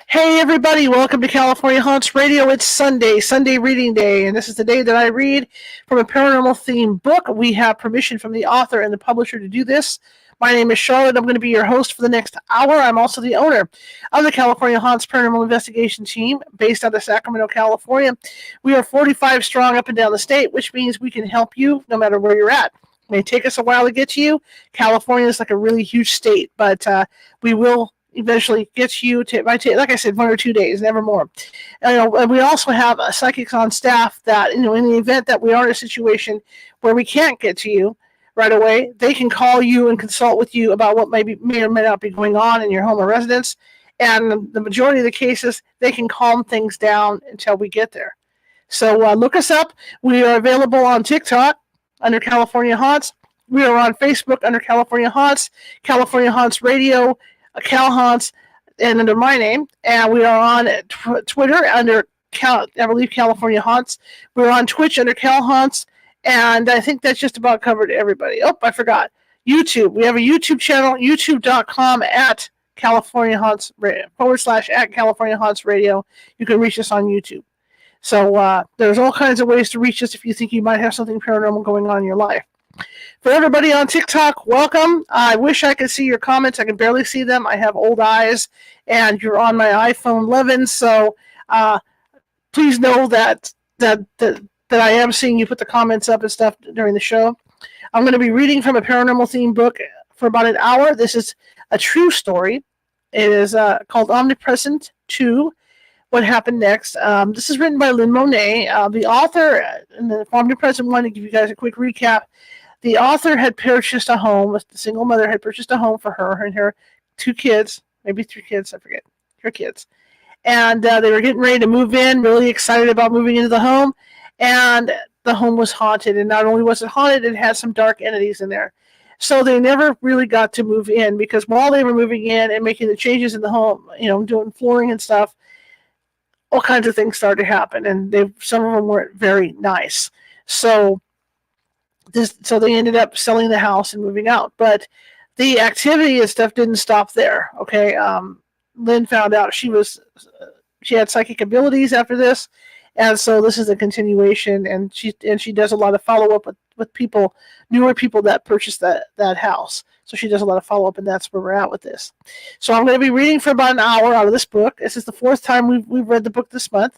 Hey everybody, welcome to California Haunts Radio. It's Sunday reading day, and this is the day that I read from a paranormal themed book. We have permission from the author and the publisher to do this. My name is Charlotte. I'm going to be your host for the next hour. I'm also the owner of the California Haunts Paranormal Investigation Team based out of Sacramento, California. We are 45 strong up and down the state, which means we can help you no matter where you're at. It may take us a while to get to you. California is like a really huge state, but we will eventually gets you to, like I said, 1 or 2 days, never more. And we also have psychics on staff that, in the event that we are in a situation where we can't get to you right away, they can call you and consult with you about what may or may not be going on in your home or residence. And the majority of the cases, they can calm things down until we get there. So look us up. We are available on TikTok under California Haunts. We are on Facebook under California Haunts Radio, Cal Haunts, and under my name. And we are on Twitter under I believe California Haunts. We're on Twitch under Cal Haunts, and I think that's just about covered everybody. Oh, I forgot. YouTube. We have a YouTube channel, youtube.com at California Haunts / at California Haunts Radio. You can reach us on YouTube. So there's all kinds of ways to reach us if you think you might have something paranormal going on in your life. For everybody on TikTok, welcome. I wish I could see your comments. I can barely see them. I have old eyes, and you're on my iPhone 11, so please know that I am seeing you put the comments up and stuff during the show. I'm going to be reading from a paranormal-themed book for about an hour. This is a true story. It is called Omnipresent 2, What Happened Next. This is written by Lynn Monet. The author, in the Omnipresent one, to give you guys a quick recap, the author had purchased a home. The single mother had purchased a home for her and her 2 kids, maybe 3 kids, I forget, her kids. And they were getting ready to move in, really excited about moving into the home. And the home was haunted. And not only was it haunted, it had some dark entities in there. So they never really got to move in because while they were moving in and making the changes in the home, doing flooring and stuff, all kinds of things started to happen. And some of them weren't very nice. So they ended up selling the house and moving out. But the activity and stuff didn't stop there. Okay, Lynn found out she had psychic abilities after this, and so this is a continuation. And she does a lot of follow up with people, newer people that purchased that house. So she does a lot of follow up, and that's where we're at with this. So I'm going to be reading for about an hour out of this book. This is the 4th time we've read the book this month.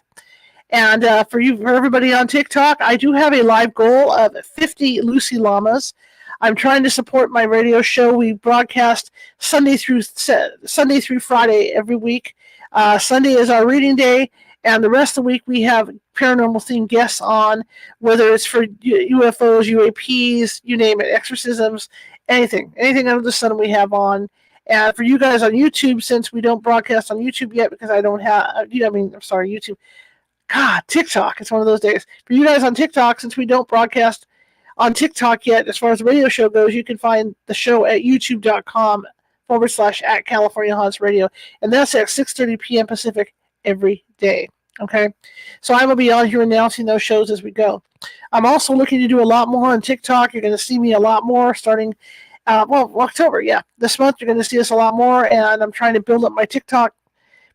And for everybody on TikTok, I do have a live goal of 50 Lucy Llamas. I'm trying to support my radio show. We broadcast Sunday through Friday every week. Sunday is our reading day, and the rest of the week we have paranormal themed guests on, whether it's for UFOs, UAPs, you name it, exorcisms, anything under the sun we have on. And for you guys on YouTube, since we don't broadcast on YouTube yet because I don't have, YouTube. God, TikTok. It's one of those days. For you guys on TikTok, since we don't broadcast on TikTok yet, as far as the radio show goes, you can find the show at youtube.com / at California Haunts Radio. And that's at 6:30 p.m. Pacific every day. Okay? So I will be on here announcing those shows as we go. I'm also looking to do a lot more on TikTok. You're going to see me a lot more starting, October. Yeah. This month, you're going to see us a lot more. And I'm trying to build up my TikTok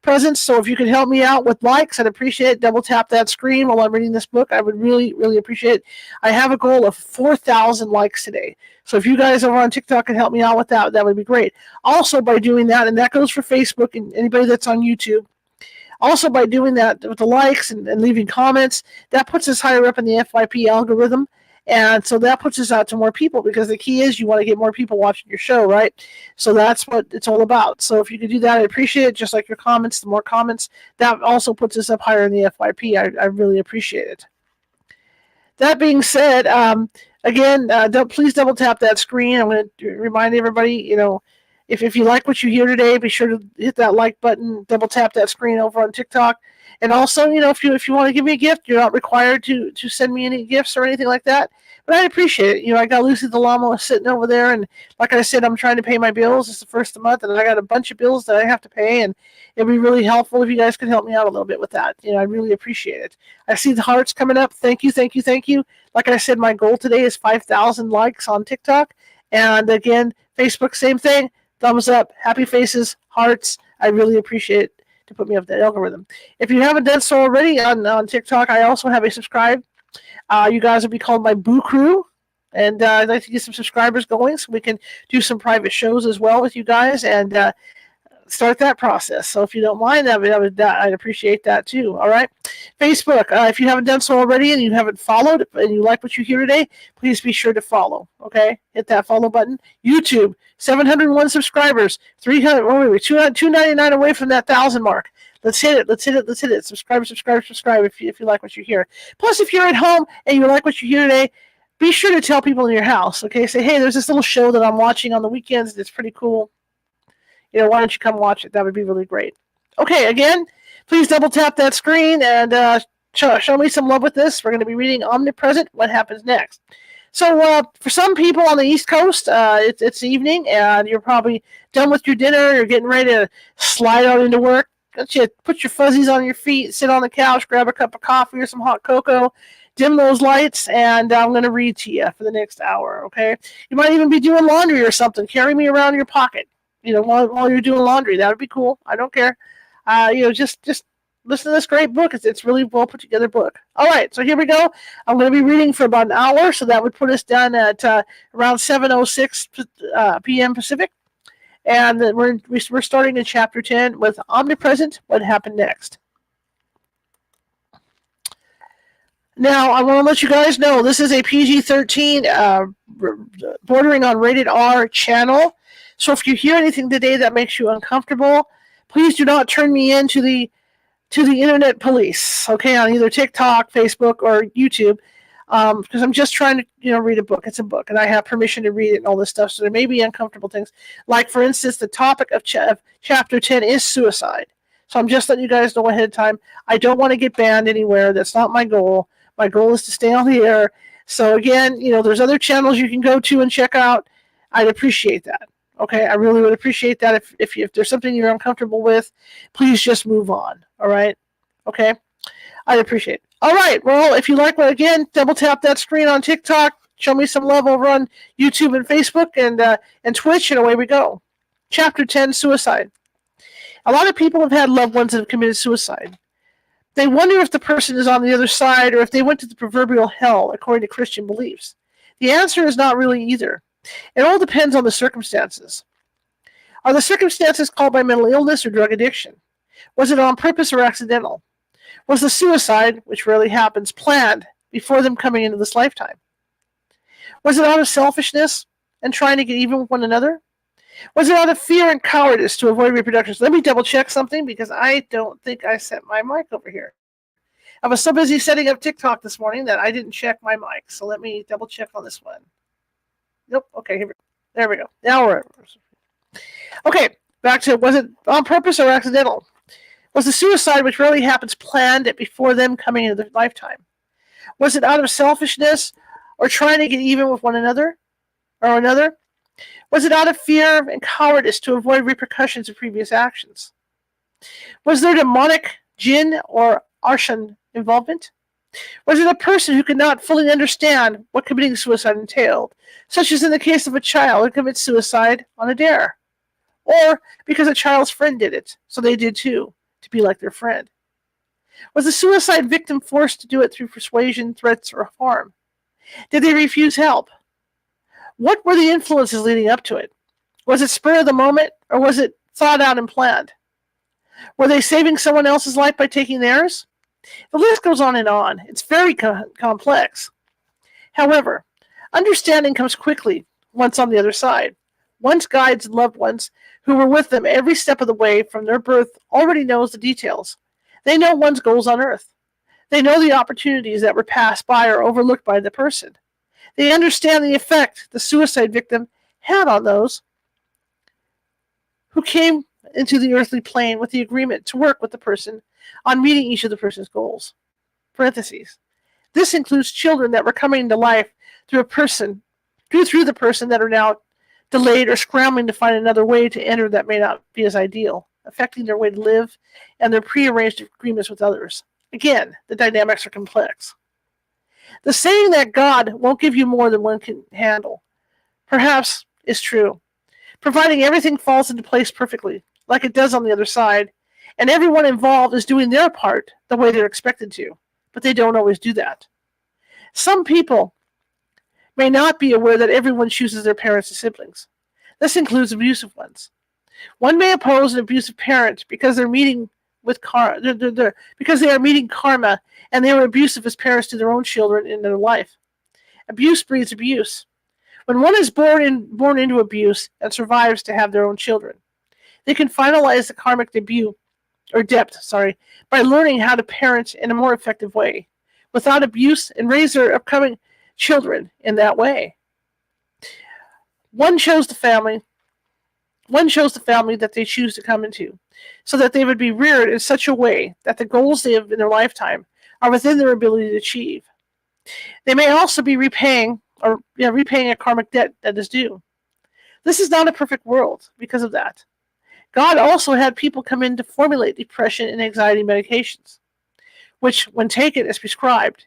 presence. So if you could help me out with likes, I'd appreciate it. Double tap that screen while I'm reading this book. I would really, really appreciate it. I have a goal of 4,000 likes today. So if you guys over on TikTok can help me out with that, that would be great. Also, by doing that, and that goes for Facebook and anybody that's on YouTube, also by doing that with the likes and leaving comments, that puts us higher up in the FYP algorithm. And so that puts us out to more people because the key is you want to get more people watching your show, right? So that's what it's all about. So if you could do that, I appreciate it. Just like your comments, the more comments, that also puts us up higher in the FYP. I really appreciate it. That being said, again, please double tap that screen. I'm going to remind everybody, if you like what you hear today, be sure to hit that like button, double tap that screen over on TikTok. And also, if you want to give me a gift, you're not required to send me any gifts or anything like that. But I appreciate it. I got Lucy the Llama sitting over there, and like I said, I'm trying to pay my bills. It's the first of the month, and I got a bunch of bills that I have to pay, and it'd be really helpful if you guys could help me out a little bit with that. I really appreciate it. I see the hearts coming up. Thank you, thank you, thank you. Like I said, my goal today is 5,000 likes on TikTok. And again, Facebook, same thing. Thumbs up, happy faces, hearts. I really appreciate to put me up that algorithm. If you haven't done so already on TikTok, I also have a subscribe. You guys will be called my Boo Crew. And I'd like to get some subscribers going so we can do some private shows as well with you guys and start that process. So if you don't mind, I'd appreciate that too. All right. Facebook, if you haven't done so already and you haven't followed and you like what you hear today, please be sure to follow. Okay. Hit that follow button. YouTube, 701 subscribers, 299 away from that 1,000 mark. Let's hit it. Let's hit it. Let's hit it. Subscribe if you like what you hear. Plus, if you're at home and you like what you hear today, be sure to tell people in your house. Okay. Say, hey, there's this little show that I'm watching on the weekends. It's pretty cool. Why don't you come watch it? That would be really great. Okay, again, please double tap that screen and show me some love with this. We're going to be reading Omnipresent, What Happens Next. So for some people on the East Coast, it's evening, and you're probably done with your dinner. You're getting ready to slide out into work. Put your fuzzies on your feet, sit on the couch, grab a cup of coffee or some hot cocoa, dim those lights, and I'm going to read to you for the next hour, okay? You might even be doing laundry or something. Carry me around in your pocket. While you're doing laundry. That would be cool. I don't care. Just listen to this great book. It's really well put together book. All right, so here we go. I'm going to be reading for about an hour, so that would put us down at around 7:06 p.m. Pacific. And we're starting in chapter 10 with Omnipresent, What Happened Next. Now, I want to let you guys know this is a PG-13 bordering on rated R channel. So if you hear anything today that makes you uncomfortable, please do not turn me in to the internet police, okay, on either TikTok, Facebook, or YouTube, because I'm just trying to read a book. It's a book, and I have permission to read it and all this stuff, so there may be uncomfortable things. Like, for instance, the topic of Chapter 10 is suicide. So I'm just letting you guys know ahead of time. I don't want to get banned anywhere. That's not my goal. My goal is to stay on the air. So again, there's other channels you can go to and check out. I'd appreciate that. Okay, I really would appreciate that. If there's something you're uncomfortable with, please just move on. All right? Okay? I'd appreciate it. All right, well, if you like what, again, double tap that screen on TikTok. Show me some love over on YouTube and Facebook and Twitch, and away we go. Chapter 10, Suicide. A lot of people have had loved ones that have committed suicide. They wonder if the person is on the other side or if they went to the proverbial hell, according to Christian beliefs. The answer is not really either. It all depends on the circumstances. Are the circumstances caused by mental illness or drug addiction? Was it on purpose or accidental? Was the suicide, which rarely happens, planned before them coming into this lifetime? Was it out of selfishness and trying to get even with one another? Was it out of fear and cowardice to avoid reproduction? So let me double check something because I don't think I set my mic over here. I was so busy setting up TikTok this morning that I didn't check my mic. So let me double check on this one. Nope. Okay, there we go. Now we're okay. Back to, was it on purpose or accidental? Was the suicide, which rarely happens, planned before them coming into their lifetime? Was it out of selfishness or trying to get even with one another or another? Was it out of fear and cowardice to avoid repercussions of previous actions? Was there demonic, jinn, or arshan involvement? Was it a person who could not fully understand what committing suicide entailed, such as in the case of a child who commits suicide on a dare? Or because a child's friend did it, so they did too, to be like their friend? Was the suicide victim forced to do it through persuasion, threats, or harm? Did they refuse help? What were the influences leading up to it? Was it spur of the moment, or was it thought out and planned? Were they saving someone else's life by taking theirs? The list goes on and on. It's very complex. However, understanding comes quickly once on the other side. One's guides and loved ones who were with them every step of the way from their birth already knows the details. They know one's goals on earth. They know the opportunities that were passed by or overlooked by the person. They understand the effect the suicide victim had on those who came into the earthly plane with the agreement to work with the person on meeting each of the person's goals. Parentheses. This includes children that were coming to life through the person that are now delayed or scrambling to find another way to enter that may not be as ideal, affecting their way to live and their prearranged agreements with others. Again, the dynamics are complex. The saying that God won't give you more than one can handle, perhaps, is true, providing everything falls into place perfectly, like it does on the other side, And everyone involved is doing their part the way they're expected to, but they don't always do that. Some people may not be aware that everyone chooses their parents and siblings. This includes abusive ones. One may oppose an abusive parent because because they are meeting karma and they were abusive as parents to their own children in their life. Abuse breeds abuse. When one is born into abuse and survives to have their own children, they can finalize the karmic depth by learning how to parent in a more effective way, without abuse, and raise their upcoming children in that way. One chose the family that they choose to come into, so that they would be reared in such a way that the goals they have in their lifetime are within their ability to achieve. They may also be repaying a karmic debt that is due. This is not a perfect world because of that. God also had people come in to formulate depression and anxiety medications, which, when taken as prescribed,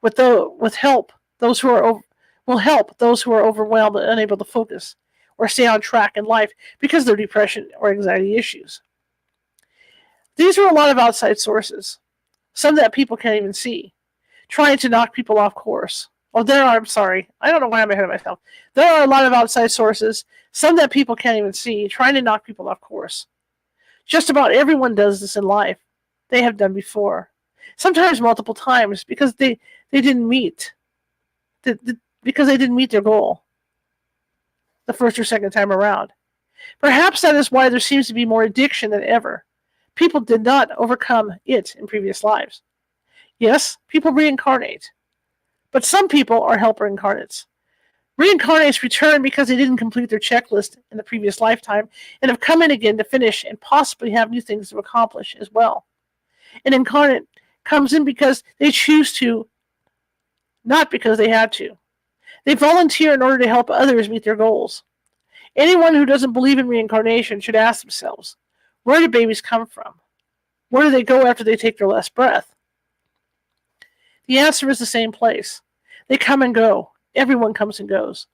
will help those who are overwhelmed and unable to focus or stay on track in life because of their depression or anxiety issues. These are a lot of outside sources, some that people can't even see, trying to knock people off course. I don't know why I'm ahead of myself. There are a lot of outside sources, some that people can't even see, trying to knock people off course. Just about everyone does this in life. They have done before. Sometimes multiple times because they didn't meet their goal the first or second time around. Perhaps that is why there seems to be more addiction than ever. People did not overcome it in previous lives. Yes, people reincarnate. But some people are helper incarnates. Reincarnates return because they didn't complete their checklist in the previous lifetime and have come in again to finish and possibly have new things to accomplish as well. An incarnate comes in because they choose to, not because they had to. They volunteer in order to help others meet their goals. Anyone who doesn't believe in reincarnation should ask themselves, where do babies come from? Where do they go after they take their last breath? The answer is the same place. They come and go. Everyone comes and goes.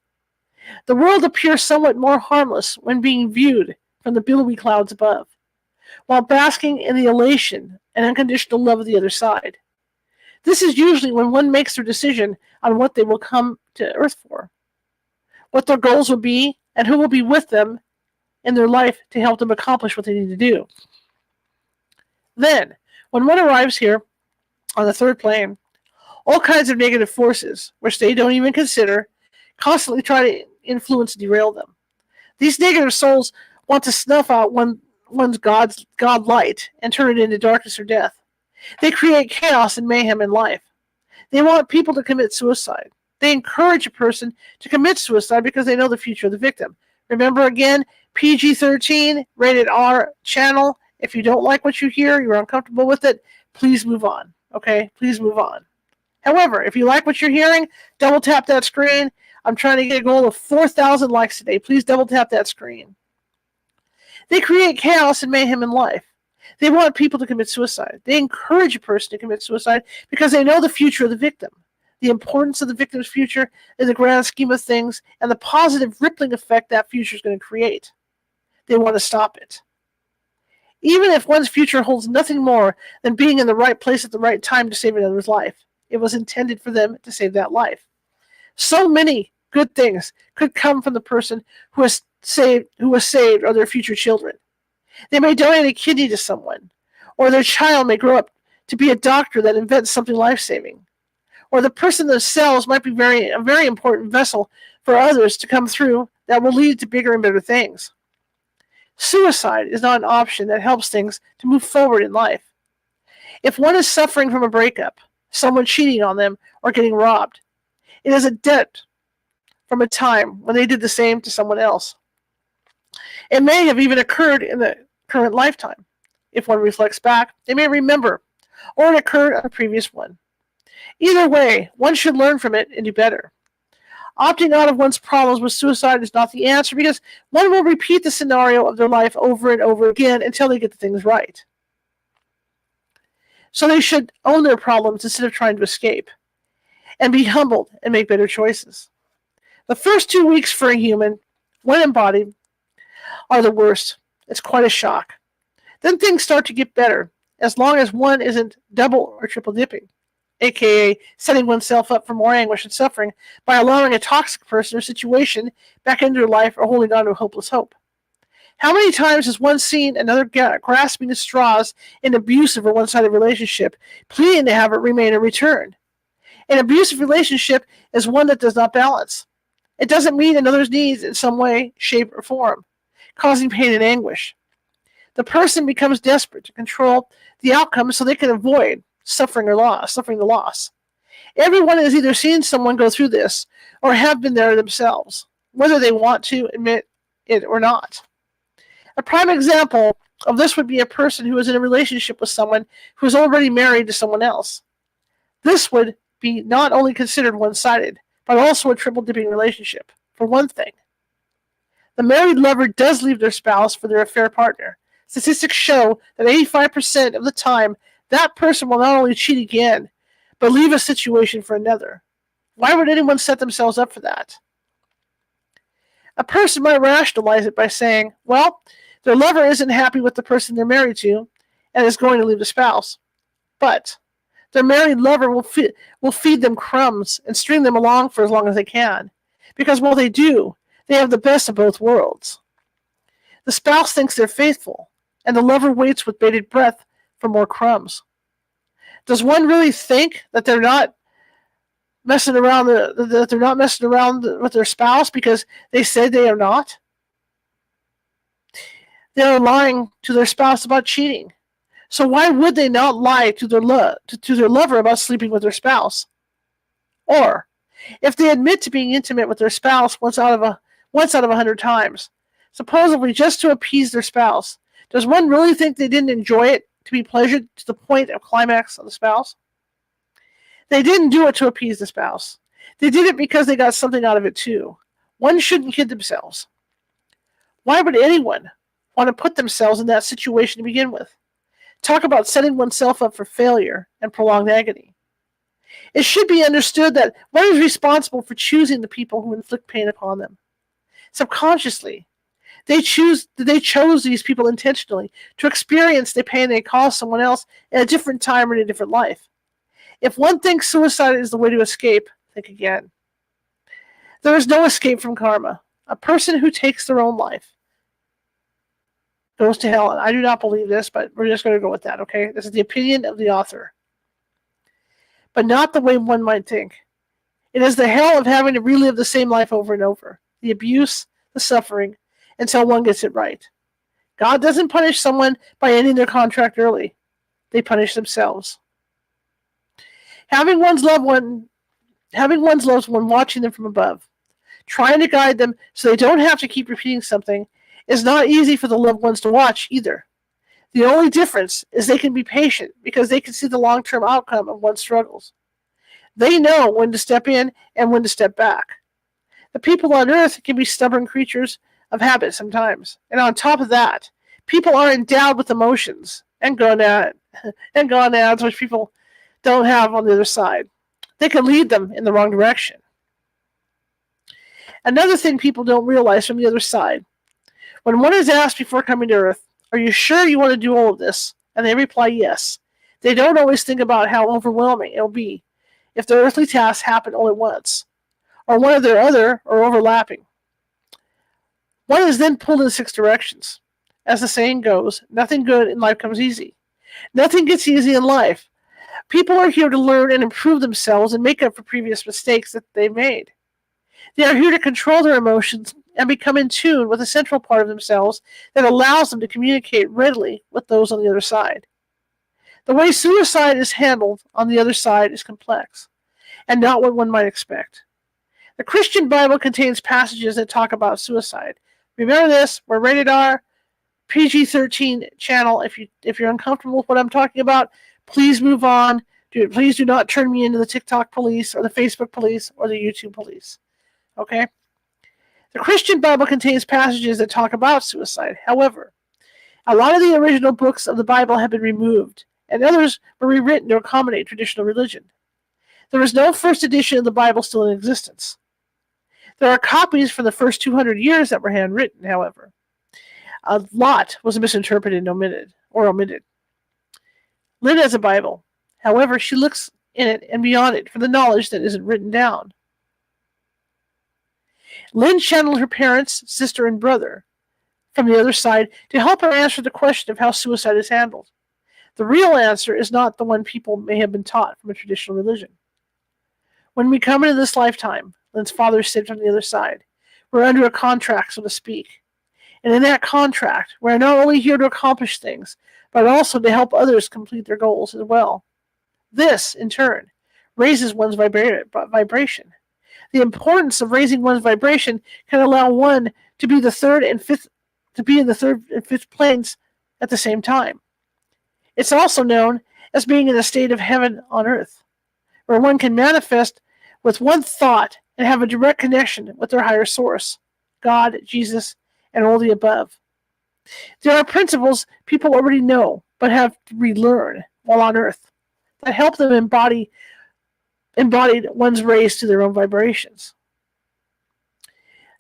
The world appears somewhat more harmless when being viewed from the billowy clouds above, while basking in the elation and unconditional love of the other side. This is usually when one makes their decision on what they will come to Earth for, what their goals will be, and who will be with them in their life to help them accomplish what they need to do. Then, when one arrives here on the third plane, all kinds of negative forces, which they don't even consider, constantly try to influence and derail them. These negative souls want to snuff out one's God light and turn it into darkness or death. They create chaos and mayhem in life. They want people to commit suicide. They encourage a person to commit suicide because they know the future of the victim. Remember again, PG-13, rated R channel. If you don't like what you hear, you're uncomfortable with it, please move on. Okay? Please move on. However, if you like what you're hearing, double tap that screen. I'm trying to get a goal of 4,000 likes today. Please double tap that screen. They create chaos and mayhem in life. They want people to commit suicide. They encourage a person to commit suicide because they know the future of the victim, the importance of the victim's future in the grand scheme of things, and the positive rippling effect that future is going to create. They want to stop it. Even if one's future holds nothing more than being in the right place at the right time to save another's life, it was intended for them to save that life. So many good things could come from the person who was saved or their future children. They may donate a kidney to someone, or their child may grow up to be a doctor that invents something life-saving, or the person themselves might be a very important vessel for others to come through that will lead to bigger and better things. Suicide is not an option that helps things to move forward in life. If one is suffering from a breakup, someone cheating on them, or getting robbed, it is a debt from a time when they did the same to someone else. It may have even occurred in the current lifetime. If one reflects back, they may remember, or it occurred on a previous one. Either way, one should learn from it and do better. Opting out of one's problems with suicide is not the answer because one will repeat the scenario of their life over and over again until they get the things right. So they should own their problems instead of trying to escape, and be humbled and make better choices. The first 2 weeks for a human, when embodied, are the worst. It's quite a shock. Then things start to get better, as long as one isn't double or triple dipping, aka setting oneself up for more anguish and suffering by allowing a toxic person or situation back into their life or holding on to a hopeless hope. How many times has one seen another grasping at straws in an abusive or one-sided relationship, pleading to have it remain in return? An abusive relationship is one that does not balance. It doesn't meet another's needs in some way, shape, or form, causing pain and anguish. The person becomes desperate to control the outcome so they can avoid suffering the loss. Everyone has either seen someone go through this or have been there themselves, whether they want to admit it or not. A prime example of this would be a person who is in a relationship with someone who is already married to someone else. This would be not only considered one-sided, but also a triple-dipping relationship. For one thing, the married lover does leave their spouse for their affair partner. Statistics show that 85% of the time, that person will not only cheat again, but leave a situation for another. Why would anyone set themselves up for that? A person might rationalize it by saying, well, their lover isn't happy with the person they're married to and is going to leave the spouse. But their married lover will feed them crumbs and string them along for as long as they can. Because while they do, they have the best of both worlds. The spouse thinks they're faithful, and the lover waits with bated breath for more crumbs. Does one really think that they're not messing around with their spouse because they said they are not? They are lying to their spouse about cheating. So why would they not lie to their lover about sleeping with their spouse? Or, if they admit to being intimate with their spouse once out of 100 times, supposedly just to appease their spouse, does one really think they didn't enjoy it to be pleasured to the point of climax of the spouse? They didn't do it to appease the spouse. They did it because they got something out of it too. One shouldn't kid themselves. Why would anyone want to put themselves in that situation to begin with? Talk about setting oneself up for failure and prolonged agony. It should be understood that one is responsible for choosing the people who inflict pain upon them. Subconsciously, they chose these people intentionally to experience the pain they cause someone else at a different time or in a different life. If one thinks suicide is the way to escape, think again. There is no escape from karma. A person who takes their own life goes to hell. And I do not believe this, but we're just going to go with that, okay? This is the opinion of the author. But not the way one might think. It is the hell of having to relive the same life over and over. The abuse, the suffering, until one gets it right. God doesn't punish someone by ending their contract early. They punish themselves. Having one's loved one watching them from above, trying to guide them so they don't have to keep repeating something, is not easy for the loved ones to watch either. The only difference is they can be patient because they can see the long-term outcome of one's struggles. They know when to step in and when to step back. The people on earth can be stubborn creatures of habit sometimes. And on top of that, people are endowed with emotions and gonads, which people don't have on the other side. They can lead them in the wrong direction. Another thing people don't realize from the other side, when one is asked before coming to Earth, are you sure you want to do all of this? And they reply yes. They don't always think about how overwhelming it will be if their earthly tasks happen all at once, or one of their other are overlapping. One is then pulled in 6 directions. As the saying goes, nothing good in life comes easy. Nothing gets easy in life. People are here to learn and improve themselves and make up for previous mistakes that they've made. They are here to control their emotions and become in tune with a central part of themselves that allows them to communicate readily with those on the other side. The way suicide is handled on the other side is complex, and not what one might expect. The Christian Bible contains passages that talk about suicide. Remember this, we're rated R, PG-13 channel. If you're uncomfortable with what I'm talking about, please move on. Please do not turn me into the TikTok police or the Facebook police or the YouTube police. Okay? The Christian Bible contains passages that talk about suicide. However, a lot of the original books of the Bible have been removed, and others were rewritten to accommodate traditional religion. There is no first edition of the Bible still in existence. There are copies from the first 200 years that were handwritten, however. A lot was misinterpreted and omitted. Lynn has a Bible. However, she looks in it and beyond it for the knowledge that isn't written down. Lynn channeled her parents, sister, and brother from the other side to help her answer the question of how suicide is handled. The real answer is not the one people may have been taught from a traditional religion. When we come into this lifetime, Lynn's father said from the other side, we're under a contract, so to speak. And in that contract, we're not only here to accomplish things, but also to help others complete their goals as well. This, in turn, raises one's vibration. The importance of raising one's vibration can allow one to be in the third and fifth planes at the same time. It's also known as being in a state of heaven on earth, where one can manifest with one thought and have a direct connection with their higher source, God, Jesus, and all the above. There are principles people already know, but have to relearn while on earth, that help them embodied one's raised to their own vibrations.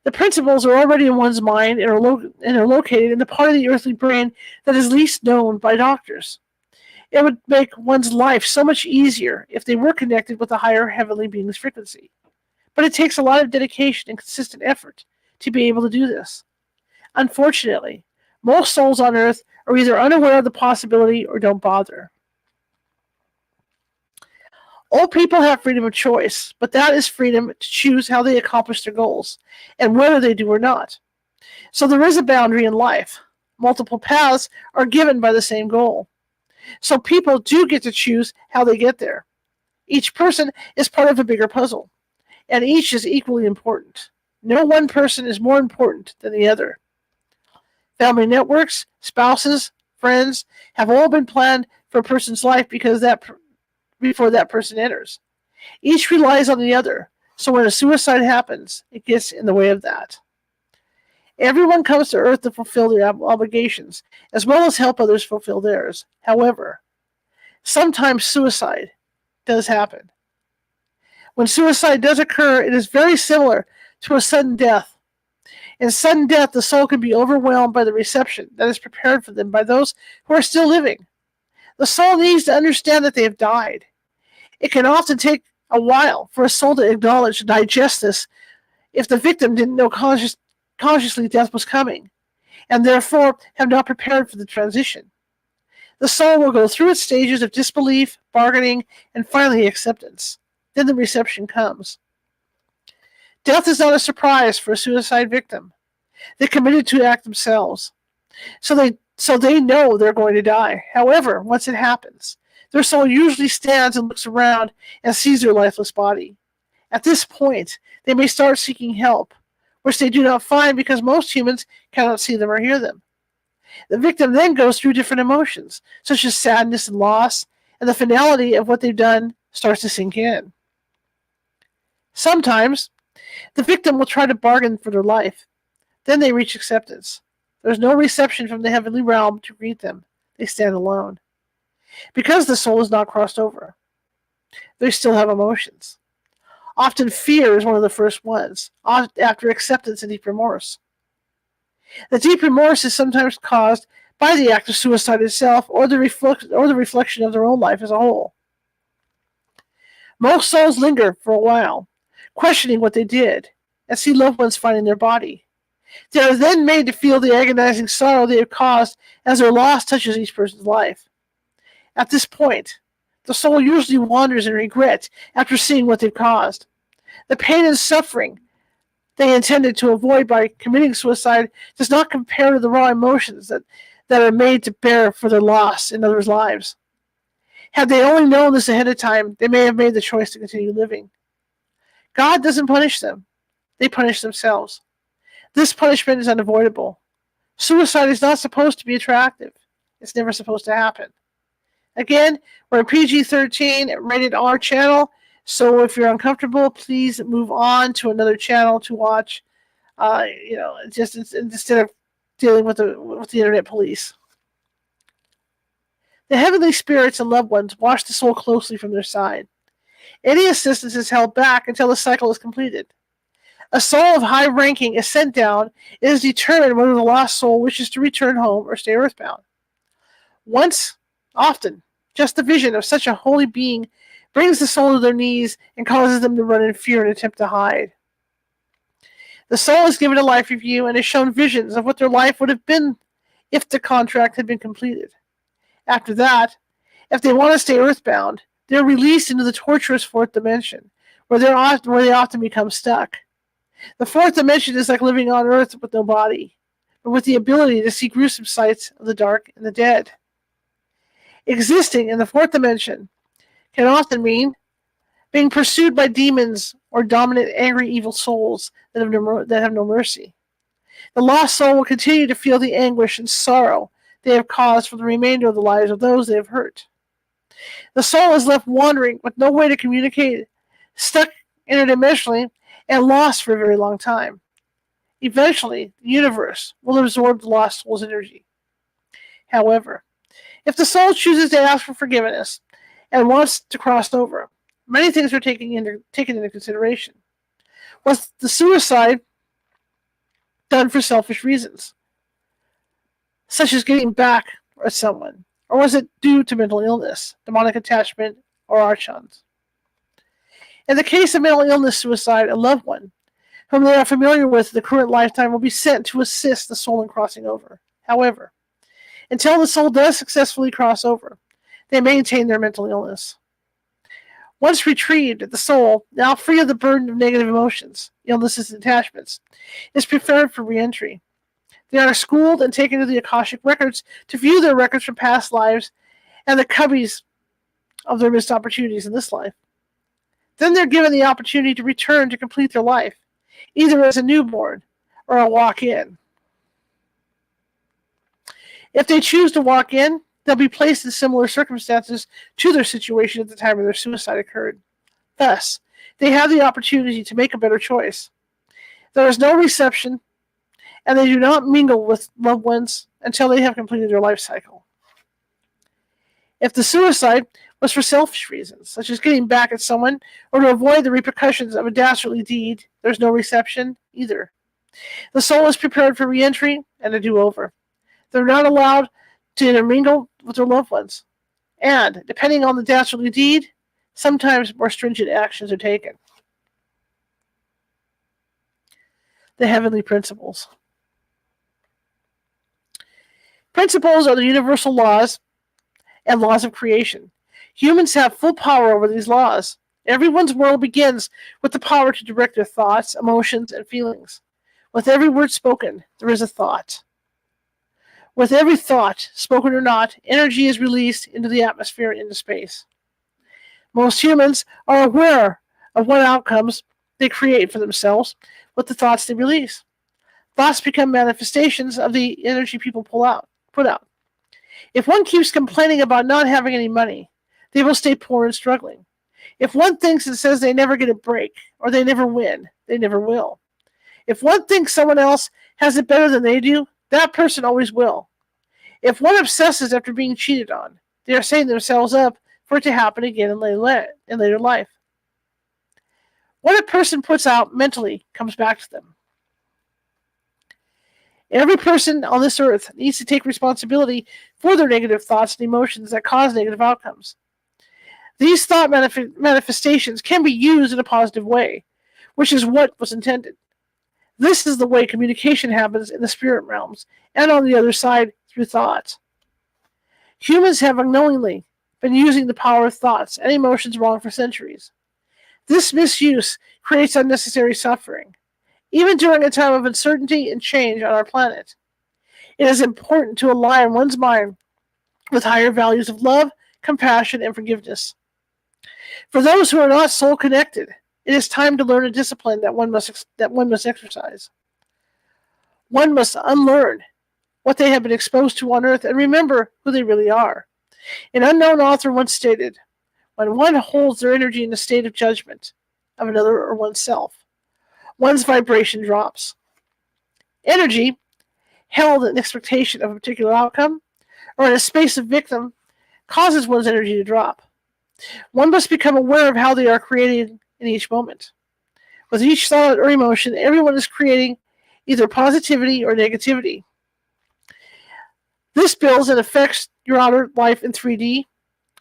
The principles are already in one's mind and are located in the part of the earthly brain that is least known by doctors. It would make one's life so much easier if they were connected with a higher heavenly being's frequency. But it takes a lot of dedication and consistent effort to be able to do this. Unfortunately, most souls on earth are either unaware of the possibility or don't bother. All people have freedom of choice, but that is freedom to choose how they accomplish their goals, and whether they do or not. So there is a boundary in life. Multiple paths are given by the same goal. So people do get to choose how they get there. Each person is part of a bigger puzzle, and each is equally important. No one person is more important than the other. Family networks, spouses, friends have all been planned for a person's life before that person enters. Each relies on the other, so when a suicide happens, it gets in the way of that. Everyone comes to Earth to fulfill their obligations, as well as help others fulfill theirs. However, sometimes suicide does happen. When suicide does occur, it is very similar to a sudden death. In sudden death, the soul can be overwhelmed by the reception that is prepared for them by those who are still living. The soul needs to understand that they have died. It can often take a while for a soul to acknowledge and digest this if the victim didn't know consciously death was coming, and therefore have not prepared for the transition. The soul will go through its stages of disbelief, bargaining, and finally acceptance. Then the reception comes. Death is not a surprise for a suicide victim. They committed to act themselves. So they know they're going to die. However, once it happens, their soul usually stands and looks around and sees their lifeless body. At this point, they may start seeking help, which they do not find because most humans cannot see them or hear them. The victim then goes through different emotions, such as sadness and loss, and the finality of what they've done starts to sink in. Sometimes, the victim will try to bargain for their life. Then they reach acceptance. There's no reception from the heavenly realm to greet them. They stand alone. Because the soul is not crossed over, they still have emotions. Often fear is one of the first ones, after acceptance and deep remorse. The deep remorse is sometimes caused by the act of suicide itself or the reflection of their own life as a whole. Most souls linger for a while, questioning what they did, and see loved ones finding their body. They are then made to feel the agonizing sorrow they have caused as their loss touches each person's life. At this point, the soul usually wanders in regret after seeing what they've caused. The pain and suffering they intended to avoid by committing suicide does not compare to the raw emotions that are made to bear for their loss in others' lives. Had they only known this ahead of time, they may have made the choice to continue living. God doesn't punish them. They punish themselves. This punishment is unavoidable. Suicide is not supposed to be attractive. It's never supposed to happen. Again, we're a PG-13 rated R channel, so if you're uncomfortable, please move on to another channel to watch. Just instead of dealing with the internet police. The heavenly spirits and loved ones watch the soul closely from their side. Any assistance is held back until the cycle is completed. A soul of high ranking is sent down. It is determined whether the lost soul wishes to return home or stay earthbound. Often, just the vision of such a holy being brings the soul to their knees and causes them to run in fear and attempt to hide. The soul is given a life review and is shown visions of what their life would have been if the contract had been completed. After that, if they want to stay earthbound, they're released into the torturous fourth dimension, where they often become stuck. The fourth dimension is like living on Earth with no body, but with the ability to see gruesome sights of the dark and the dead. Existing in the fourth dimension can often mean being pursued by demons or dominant, angry, evil souls that have no mercy. The lost soul will continue to feel the anguish and sorrow they have caused for the remainder of the lives of those they have hurt. The soul is left wandering with no way to communicate, stuck interdimensionally, and lost for a very long time. Eventually, the universe will absorb the lost soul's energy. However, if the soul chooses to ask for forgiveness and wants to cross over, many things are taken into consideration. Was the suicide done for selfish reasons, such as getting back at someone, or was it due to mental illness, demonic attachment, or archons? In the case of mental illness suicide, a loved one whom they are familiar with in the current lifetime will be sent to assist the soul in crossing over. However, until the soul does successfully cross over, they maintain their mental illness. Once retrieved, the soul, now free of the burden of negative emotions, illnesses, and attachments, is prepared for re-entry. They are schooled and taken to the Akashic records to view their records from past lives and the cubbies of their missed opportunities in this life. Then they're given the opportunity to return to complete their life, either as a newborn or a walk-in. If they choose to walk in, they'll be placed in similar circumstances to their situation at the time of their suicide occurred. Thus, they have the opportunity to make a better choice. There is no reception, and they do not mingle with loved ones until they have completed their life cycle. If the suicide was for selfish reasons, such as getting back at someone or to avoid the repercussions of a dastardly deed, there's no reception either. The soul is prepared for re-entry and a do-over. They're not allowed to intermingle with their loved ones. And, depending on the dastardly deed, sometimes more stringent actions are taken. The heavenly principles. Principles are the universal laws and laws of creation. Humans have full power over these laws. Everyone's world begins with the power to direct their thoughts, emotions, and feelings. With every word spoken, there is a thought. With every thought, spoken or not, energy is released into the atmosphere and into space. Most humans are aware of what outcomes they create for themselves with the thoughts they release. Thoughts become manifestations of the energy people put out. If one keeps complaining about not having any money, they will stay poor and struggling. If one thinks and says they never get a break or they never win, they never will. If one thinks someone else has it better than they do, that person always will. If one obsesses after being cheated on, they are setting themselves up for it to happen again in later life. What a person puts out mentally comes back to them. Every person on this earth needs to take responsibility for their negative thoughts and emotions that cause negative outcomes. These thought manifestations can be used in a positive way, which is what was intended. This is the way communication happens in the spirit realms and on the other side through thought. Humans have unknowingly been using the power of thoughts and emotions wrong for centuries. This misuse creates unnecessary suffering, even during a time of uncertainty and change on our planet. It is important to align one's mind with higher values of love, compassion, and forgiveness. For those who are not soul-connected, it is time to learn a discipline that one must exercise. One must unlearn what they have been exposed to on earth and remember who they really are. An unknown author once stated, when one holds their energy in a state of judgment of another or oneself, one's vibration drops. Energy held in expectation of a particular outcome or in a space of victim causes one's energy to drop. One must become aware of how they are created in each moment. With each thought or emotion, everyone is creating either positivity or negativity. This builds and affects your outer life in 3D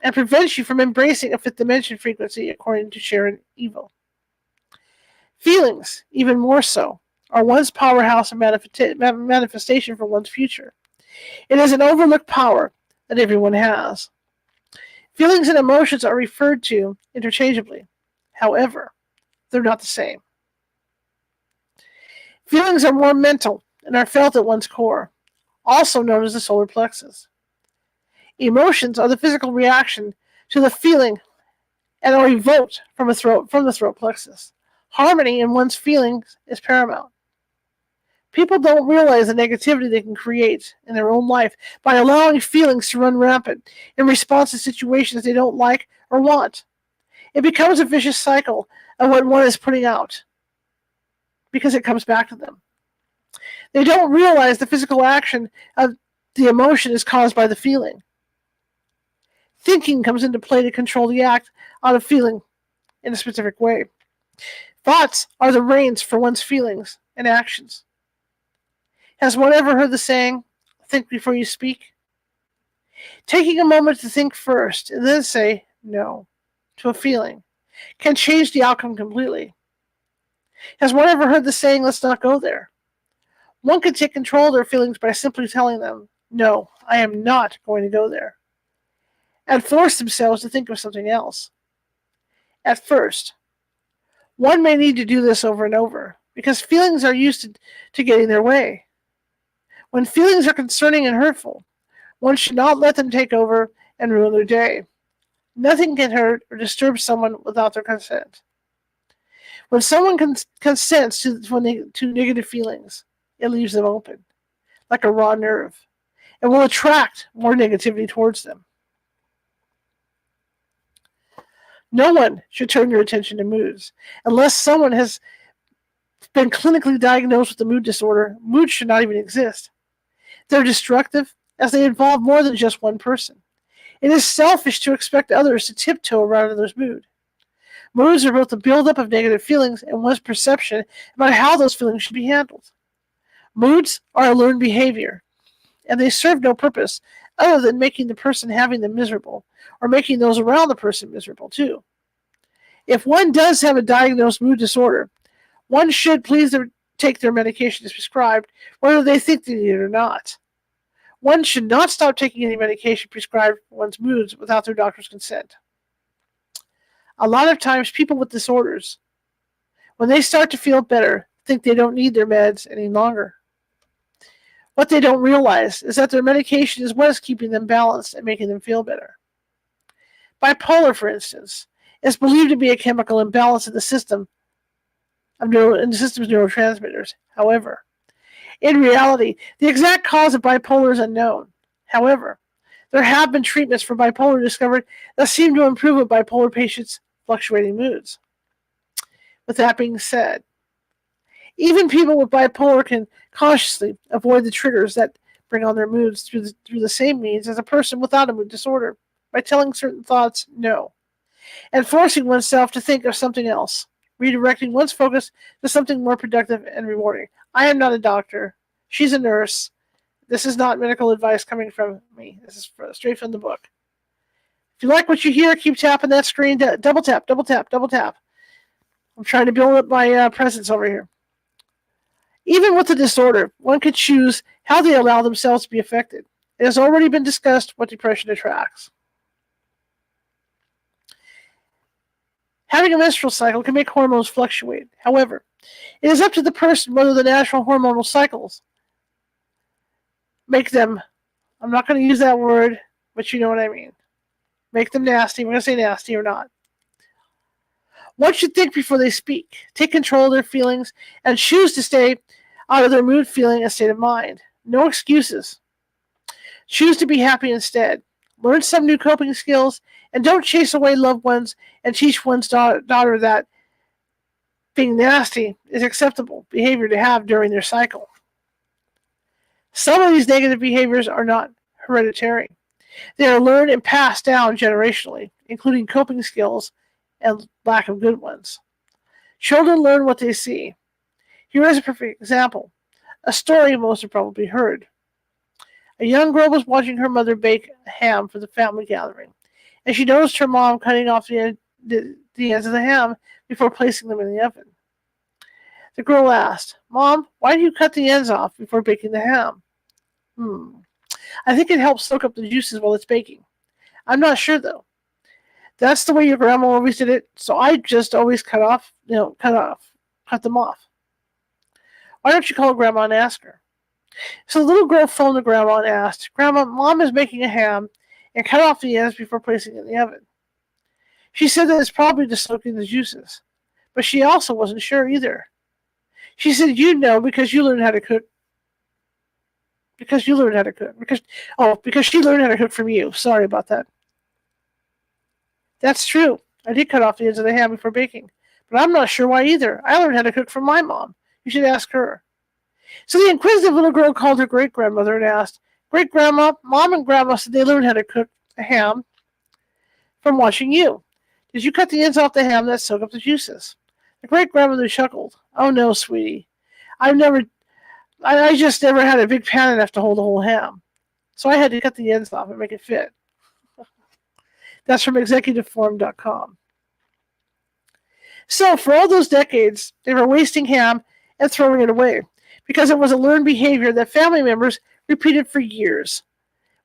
and prevents you from embracing a fifth dimension frequency, according to Sharon Evil. Feelings, even more so, are one's powerhouse and manifestation for one's future. It is an overlooked power that everyone has. Feelings and emotions are referred to interchangeably. However, they're not the same. Feelings are more mental and are felt at one's core, also known as the solar plexus. Emotions are the physical reaction to the feeling and are evoked from the throat plexus. Harmony in one's feelings is paramount. People don't realize the negativity they can create in their own life by allowing feelings to run rampant in response to situations they don't like or want. It becomes a vicious cycle of what one is putting out because it comes back to them. They don't realize the physical action of the emotion is caused by the feeling. Thinking comes into play to control the act out of feeling in a specific way. Thoughts are the reins for one's feelings and actions. Has one ever heard the saying, think before you speak? Taking a moment to think first and then say no to a feeling can change the outcome completely. Has one ever heard the saying, let's not go there? One can take control of their feelings by simply telling them, no, I am not going to go there, and force themselves to think of something else. At first, one may need to do this over and over because feelings are used to getting their way. When feelings are concerning and hurtful, one should not let them take over and ruin their day. Nothing can hurt or disturb someone without their consent. When someone consents to negative feelings, it leaves them open, like a raw nerve, and will attract more negativity towards them. No one should turn your attention to moods. Unless someone has been clinically diagnosed with a mood disorder, moods should not even exist. They're destructive as they involve more than just one person. It is selfish to expect others to tiptoe around another's mood. Moods are both the buildup of negative feelings and one's perception about how those feelings should be handled. Moods are a learned behavior, and they serve no purpose other than making the person having them miserable, or making those around the person miserable too. If one does have a diagnosed mood disorder, one should please take their medication as prescribed, whether they think they need it or not. One should not stop taking any medication prescribed for one's moods without their doctor's consent. A lot of times people with disorders, when they start to feel better, think they don't need their meds any longer. What they don't realize is that their medication is what is keeping them balanced and making them feel better. Bipolar, for instance, is believed to be a chemical imbalance in the system's neurotransmitters. However, in reality, the exact cause of bipolar is unknown. However, there have been treatments for bipolar discovered that seem to improve a bipolar patient's fluctuating moods. With that being said, even people with bipolar can consciously avoid the triggers that bring on their moods through the same means as a person without a mood disorder by telling certain thoughts no, and forcing oneself to think of something else, redirecting one's focus to something more productive and rewarding. I am not a doctor. She's a nurse. This is not medical advice coming from me. This is straight from the book. If you like what you hear, keep tapping that screen. Double tap, double tap, double tap. I'm trying to build up my presence over here. Even with the disorder, one could choose how they allow themselves to be affected. It has already been discussed what depression attracts. Having a menstrual cycle can make hormones fluctuate. However, it is up to the person whether the natural hormonal cycles make them, I'm not going to use that word, but you know what I mean. Make them nasty. We're going to say nasty or not. One should think before they speak, take control of their feelings, and choose to stay out of their mood, feeling, and state of mind. No excuses. Choose to be happy instead. Learn some new coping skills, and don't chase away loved ones and teach one's daughter that being nasty is acceptable behavior to have during their cycle. Some of these negative behaviors are not hereditary. They are learned and passed down generationally, including coping skills and lack of good ones. Children learn what they see. Here is a perfect example. A story most have probably heard. A young girl was watching her mother bake ham for the family gathering, and she noticed her mom cutting off the ends of the ham before placing them in the oven. The girl asked, "Mom, why do you cut the ends off before baking the ham?" I think it helps soak up the juices while it's baking. I'm not sure though. That's the way your grandma always did it, so I just always cut them off. Why don't you call Grandma and ask her? So the little girl phoned to Grandma and asked, "Grandma, Mom is making a ham and cut off the ends before placing it in the oven." She said that it's probably just soaking the juices, but she also wasn't sure either. She said, "You know because you learned how to cook. Because you learned how to cook. Because she learned how to cook from you. Sorry about that." That's true. I did cut off the ends of the ham before baking, but I'm not sure why either. I learned how to cook from my mom. You should ask her. So the inquisitive little girl called her great-grandmother and asked, "Great-grandma, Mom and Grandma said they learned how to cook a ham from watching you. Did you cut the ends off the ham that soak up the juices?" The great-grandmother chuckled. "Oh, no, sweetie. I just never had a big pan enough to hold the whole ham. So I had to cut the ends off and make it fit." That's from executiveforum.com. So for all those decades, they were wasting ham and throwing it away because it was a learned behavior that family members repeated for years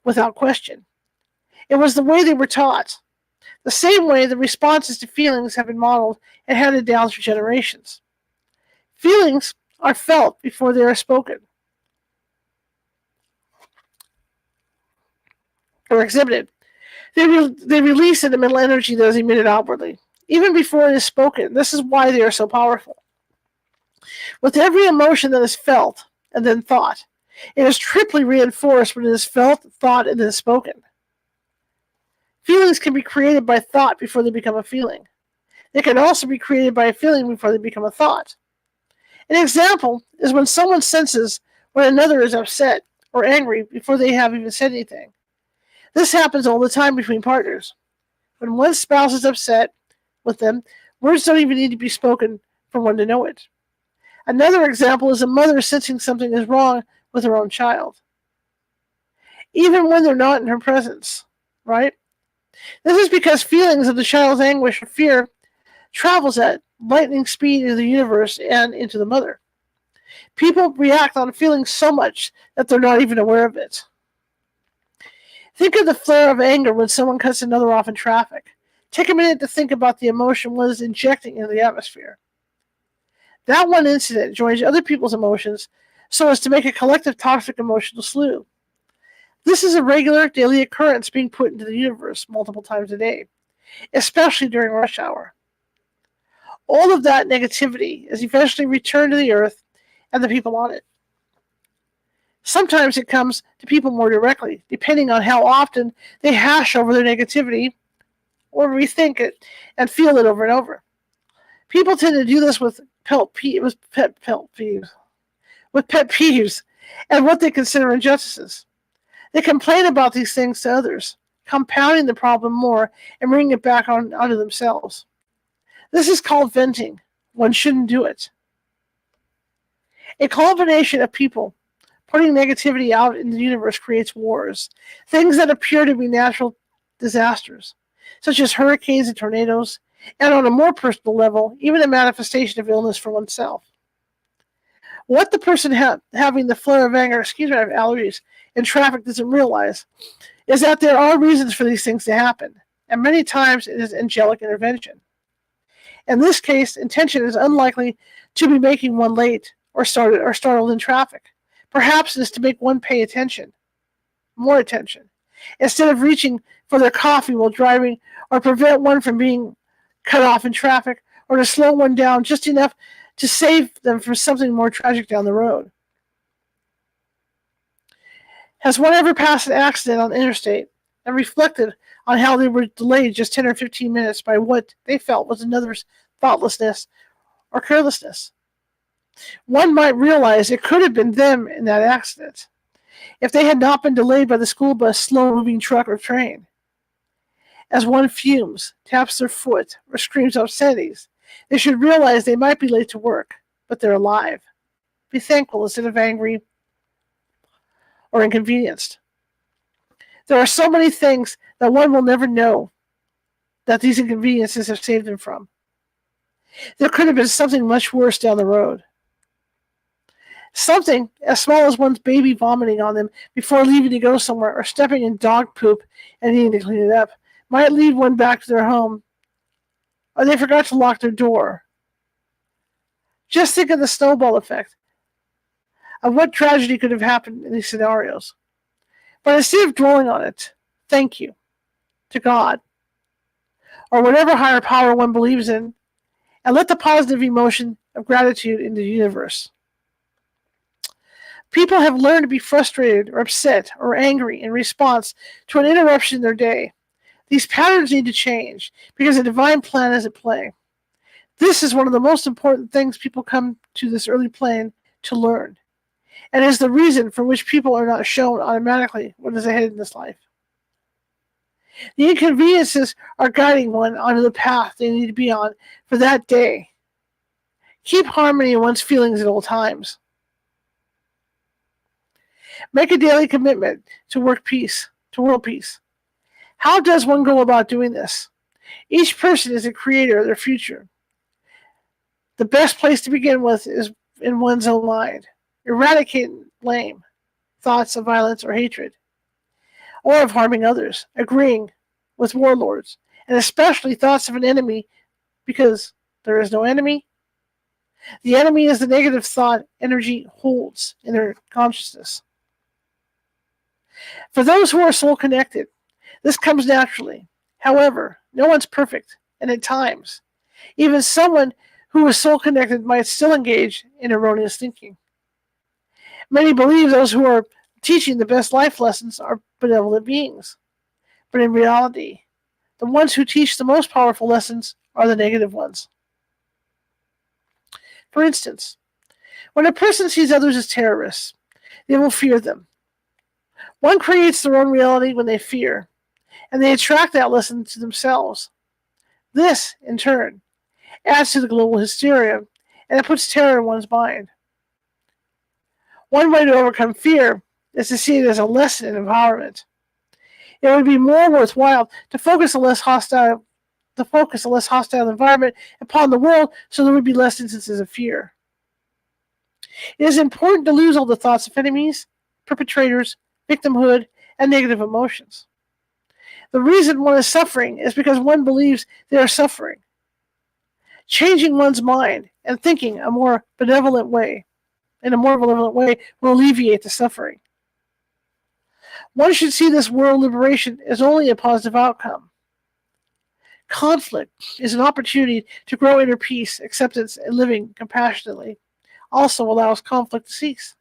without question. It was the way they were taught, the same way the responses to feelings have been modeled and handed down through generations. Feelings are felt before they are spoken or exhibited. They release in the mental energy that is emitted outwardly, even before it is spoken. This is why they are so powerful. With every emotion that is felt and then thought, it is triply reinforced when it is felt, thought, and then spoken. Feelings can be created by thought before they become a feeling. They can also be created by a feeling before they become a thought. An example is when someone senses when another is upset or angry before they have even said anything. This happens all the time between partners. When one spouse is upset with them, words don't even need to be spoken for one to know it. Another example is a mother sensing something is wrong with her own child, even when they're not in her presence, right? This is because feelings of the child's anguish or fear travels at lightning speed into the universe and into the mother. People react on feelings so much that they're not even aware of it. Think of the flare of anger when someone cuts another off in traffic. Take a minute to think about the emotion one is injecting into the atmosphere. That one incident joins other people's emotions so as to make a collective toxic emotional slew. This is a regular daily occurrence being put into the universe multiple times a day, especially during rush hour. All of that negativity is eventually returned to the earth and the people on it. Sometimes it comes to people more directly, depending on how often they hash over their negativity or rethink it and feel it over and over. People tend to do this with pet peeves and what they consider injustices. They complain about these things to others, compounding the problem more and bringing it back onto themselves. This is called venting. One shouldn't do it. A combination of people putting negativity out in the universe creates wars, things that appear to be natural disasters, such as hurricanes and tornadoes, and on a more personal level, even a manifestation of illness for oneself. What the person having the flare of anger, I have allergies, in traffic doesn't realize is that there are reasons for these things to happen, and many times it is angelic intervention. In this case, intention is unlikely to be making one late or startled in traffic. Perhaps it is to make one pay attention, more attention, instead of reaching for their coffee while driving, or prevent one from being cut off in traffic, or to slow one down just enough to save them from something more tragic down the road. Has one ever passed an accident on the interstate and reflected on how they were delayed just 10 or 15 minutes by what they felt was another's thoughtlessness or carelessness? One might realize it could have been them in that accident if they had not been delayed by the school bus, slow-moving truck, or train. As one fumes, taps their foot, or screams obscenities, They should realize they might be late to work, but they're alive. Be thankful instead of angry or inconvenienced. There are so many things that one will never know that these inconveniences have saved them from. There could have been something much worse down the road. Something as small as one's baby vomiting on them before leaving to go somewhere or stepping in dog poop and needing to clean it up might lead one back to their home, or they forgot to lock their door. Just think of the snowball effect of what tragedy could have happened in these scenarios. But instead of dwelling on it, thank you to God or whatever higher power one believes in, and let the positive emotion of gratitude into the universe. People have learned to be frustrated or upset or angry in response to an interruption in their day. These patterns need to change because a divine plan is at play. This is one of the most important things people come to this early plane to learn, and is the reason for which people are not shown automatically what is ahead in this life. The inconveniences are guiding one onto the path they need to be on for that day. Keep harmony in one's feelings at all times. Make a daily commitment to world peace. How does one go about doing this? Each person is a creator of their future. The best place to begin with is in one's own mind. Eradicate blame, thoughts of violence or hatred, or of harming others, agreeing with warlords, and especially thoughts of an enemy, because there is no enemy. The enemy is the negative thought energy holds in their consciousness. For those who are soul connected, this comes naturally. However, no one's perfect, and at times, even someone who is soul connected might still engage in erroneous thinking. Many believe those who are teaching the best life lessons are benevolent beings. But in reality, the ones who teach the most powerful lessons are the negative ones. For instance, when a person sees others as terrorists, they will fear them. One creates their own reality when they fear, and they attract that lesson to themselves. This, in turn, adds to the global hysteria, and it puts terror in one's mind. One way to overcome fear is to see it as a lesson in empowerment. It would be more worthwhile to focus a less hostile environment upon the world, so there would be less instances of fear. It is important to lose all the thoughts of enemies, perpetrators, victimhood, and negative emotions. The reason one is suffering is because one believes they are suffering. Changing one's mind and thinking in a more benevolent way will alleviate the suffering. One should see this world liberation as only a positive outcome. Conflict is an opportunity to grow inner peace, acceptance, and living compassionately also allows conflict to cease.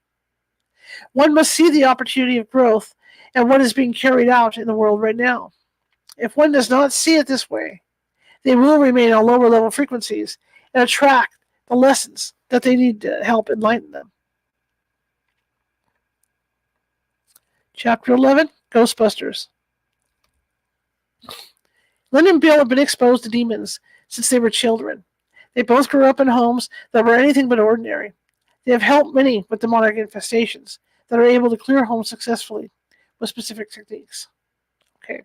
One must see the opportunity of growth and what is being carried out in the world right now. If one does not see it this way, they will remain on lower level frequencies and attract the lessons that they need to help enlighten them. Chapter 11, Ghostbusters. Lynn and Bill have been exposed to demons since they were children. They both grew up in homes that were anything but ordinary. They have helped many with demonic infestations that are able to clear homes successfully with specific techniques. Okay.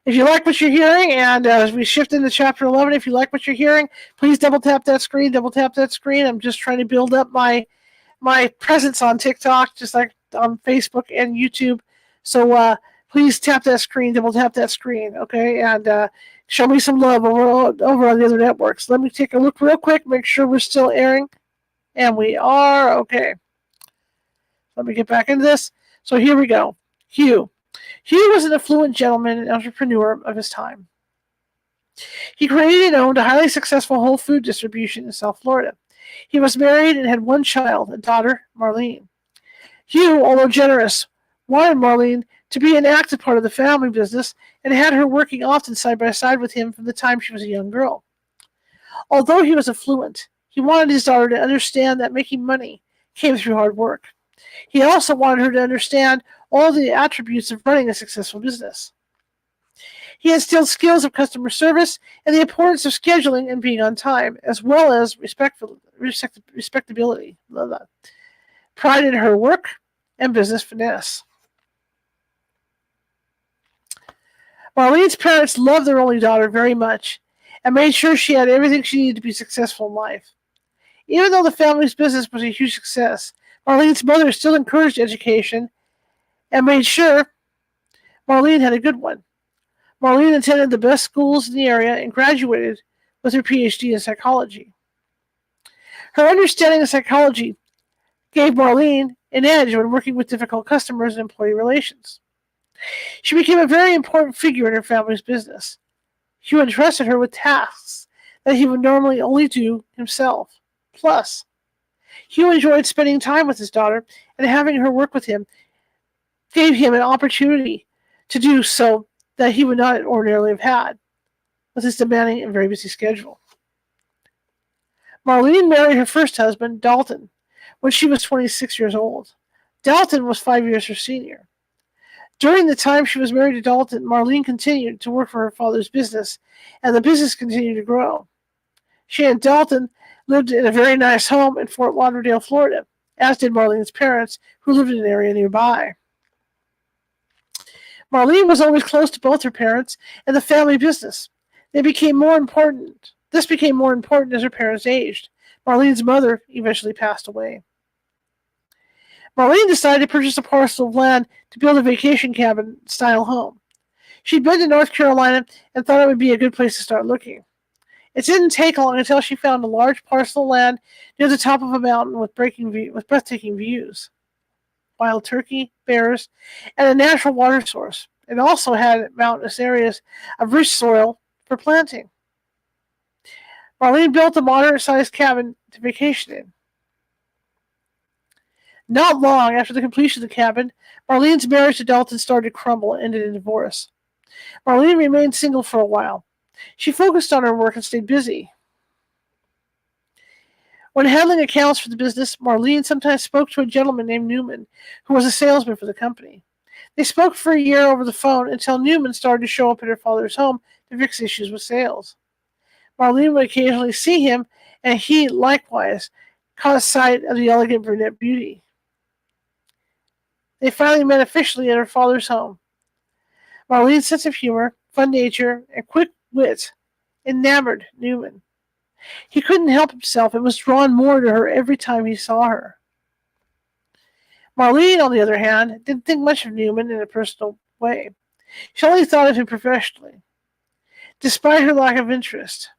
If you like what you're hearing, and as we shift into Chapter 11, if you like what you're hearing, please double tap that screen. I'm just trying to build up my presence on TikTok, just like on Facebook and YouTube. So please tap that screen, double tap that screen, okay? And show me some love over on the other networks. Let me take a look real quick, make sure we're still airing. And we are, okay. Let me get back into this. So here we go. Hugh. Hugh was an affluent gentleman and entrepreneur of his time. He created and owned a highly successful whole food distribution in South Florida. He was married and had one child, a daughter, Marlene. Hugh, although generous, wanted Marlene to be an active part of the family business and had her working often side by side with him from the time she was a young girl. Although he was affluent, he wanted his daughter to understand that making money came through hard work. He also wanted her to understand all the attributes of running a successful business. He instilled skills of customer service and the importance of scheduling and being on time, as well as respectability, pride in her work, and business finesse. Marlene's parents loved their only daughter very much and made sure she had everything she needed to be successful in life. Even though the family's business was a huge success, Marlene's mother still encouraged education and made sure Marlene had a good one. Marlene attended the best schools in the area and graduated with her PhD in psychology. Her understanding of psychology gave Marlene an edge when working with difficult customers and employee relations. She became a very important figure in her family's business. Hugh entrusted her with tasks that he would normally only do himself. Plus, Hugh enjoyed spending time with his daughter, and having her work with him gave him an opportunity to do so that he would not ordinarily have had with his demanding and very busy schedule. Marlene married her first husband, Dalton, when she was 26 years old. Dalton was 5 years her senior. During the time she was married to Dalton, Marlene continued to work for her father's business, and the business continued to grow. She and Dalton lived in a very nice home in Fort Lauderdale, Florida, as did Marlene's parents, who lived in an area nearby. Marlene was always close to both her parents and the family business. This became more important as her parents aged. Marlene's mother eventually passed away. Marlene decided to purchase a parcel of land to build a vacation cabin-style home. She'd been to North Carolina and thought it would be a good place to start looking. It didn't take long until she found a large parcel of land near the top of a mountain with breathtaking views. Wild turkey, bears, and a natural water source. It also had mountainous areas of rich soil for planting. Marlene built a moderate-sized cabin to vacation in. Not long after the completion of the cabin, Marlene's marriage to Dalton started to crumble and ended in divorce. Marlene remained single for a while. She focused on her work and stayed busy. When handling accounts for the business, Marlene sometimes spoke to a gentleman named Newman, who was a salesman for the company. They spoke for a year over the phone until Newman started to show up at her father's home to fix issues with sales. Marlene would occasionally see him, and he, likewise, caught sight of the elegant brunette beauty. They finally met officially at her father's home. Marlene's sense of humor, fun nature, and quick wit enamored Newman. He couldn't help himself and was drawn more to her every time he saw her. Marlene, on the other hand, didn't think much of Newman in a personal way. She only thought of him professionally. Despite her lack of interest,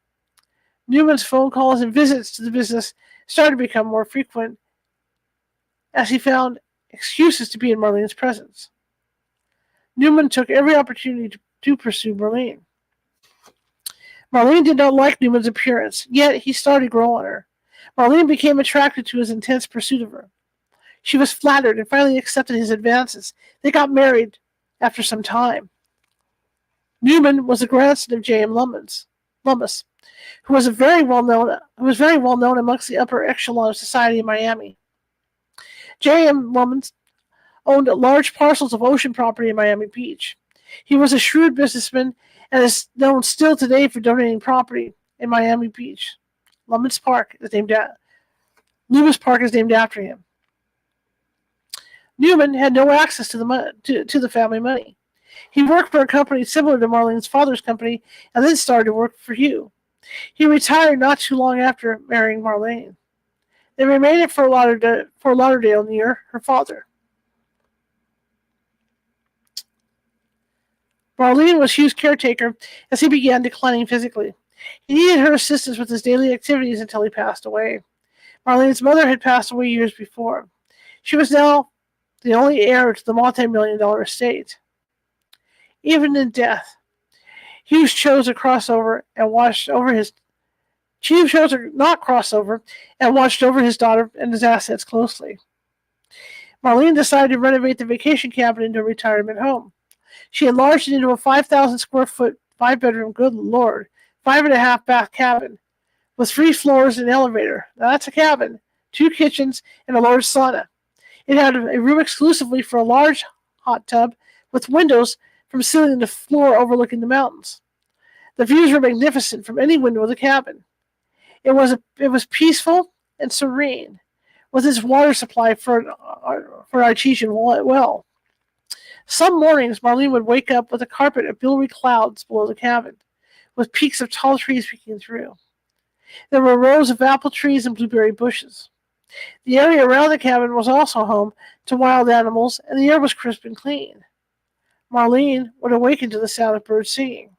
Newman's phone calls and visits to the business started to become more frequent as he found excuses to be in Marlene's presence. Newman took every opportunity to pursue Marlene. Marlene did not like Newman's appearance, yet he started to grow on her. Marlene became attracted to his intense pursuit of her. She was flattered and finally accepted his advances. They got married after some time. Newman was a grandson of J.M. Lummis, who was very well known amongst the upper echelon of society in Miami. J.M. Lummis owned large parcels of ocean property in Miami Beach. He was a shrewd businessman and is known still today for donating property in Miami Beach. Loomis Park is named after him. Newman had no access to the family money. He worked for a company similar to Marlene's father's company and then started to work for Hugh. He retired not too long after marrying Marlene. They remained at Fort Lauderdale near her father. Marlene was Hugh's caretaker as he began declining physically. He needed her assistance with his daily activities until he passed away. Marlene's mother had passed away years before. She was now the only heir to the multi-million-dollar estate. Even in death, Hughes chose not cross over and watched over his daughter and his assets closely. Marlene decided to renovate the vacation cabin into a retirement home. She enlarged it into a 5,000 square foot, 5-bedroom, good Lord, 5.5-bath cabin with 3 floors and an elevator. Now that's a cabin, 2 kitchens, and a large sauna. It had a room exclusively for a large hot tub with windows from ceiling to floor overlooking the mountains. The views were magnificent from any window of the cabin. It was peaceful and serene, with its water supply for an artesian well. Some mornings, Marlene would wake up with a carpet of billowy clouds below the cabin, with peaks of tall trees peeking through. There were rows of apple trees and blueberry bushes. The area around the cabin was also home to wild animals, and the air was crisp and clean. Marlene would awaken to the sound of birds singing.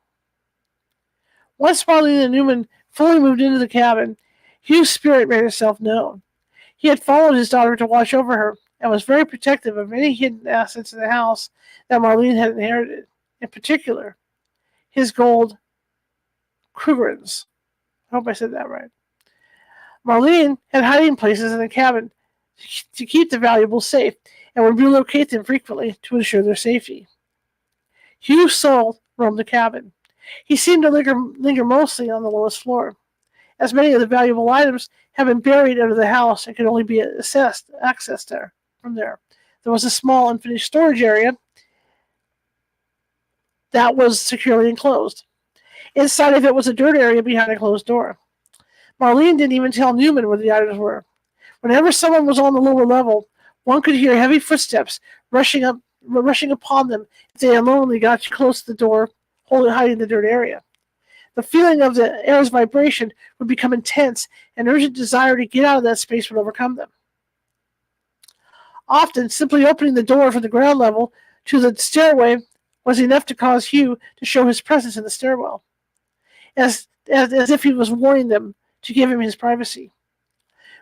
Once Marlene and Newman fully moved into the cabin, Hugh's spirit made itself known. He had followed his daughter to watch over her, and was very protective of any hidden assets in the house that Marlene had inherited. In particular, his gold Krugerrands. I hope I said that right. Marlene had hiding places in the cabin to keep the valuables safe, and would relocate them frequently to ensure their safety. Hugh's soul roamed the cabin. He seemed to linger mostly on the lowest floor, as many of the valuable items had been buried under the house and could only be accessed there. From there, there was a small unfinished storage area that was securely enclosed. Inside of it was a dirt area behind a closed door. Marlene didn't even tell Newman where the items were. Whenever someone was on the lower level, one could hear heavy footsteps rushing upon them if they unknowingly got too close to the door, hiding the dirt area. The feeling of the air's vibration would become intense, and urgent desire to get out of that space would overcome them. Often, simply opening the door from the ground level to the stairway was enough to cause Hugh to show his presence in the stairwell, as if he was warning them to give him his privacy.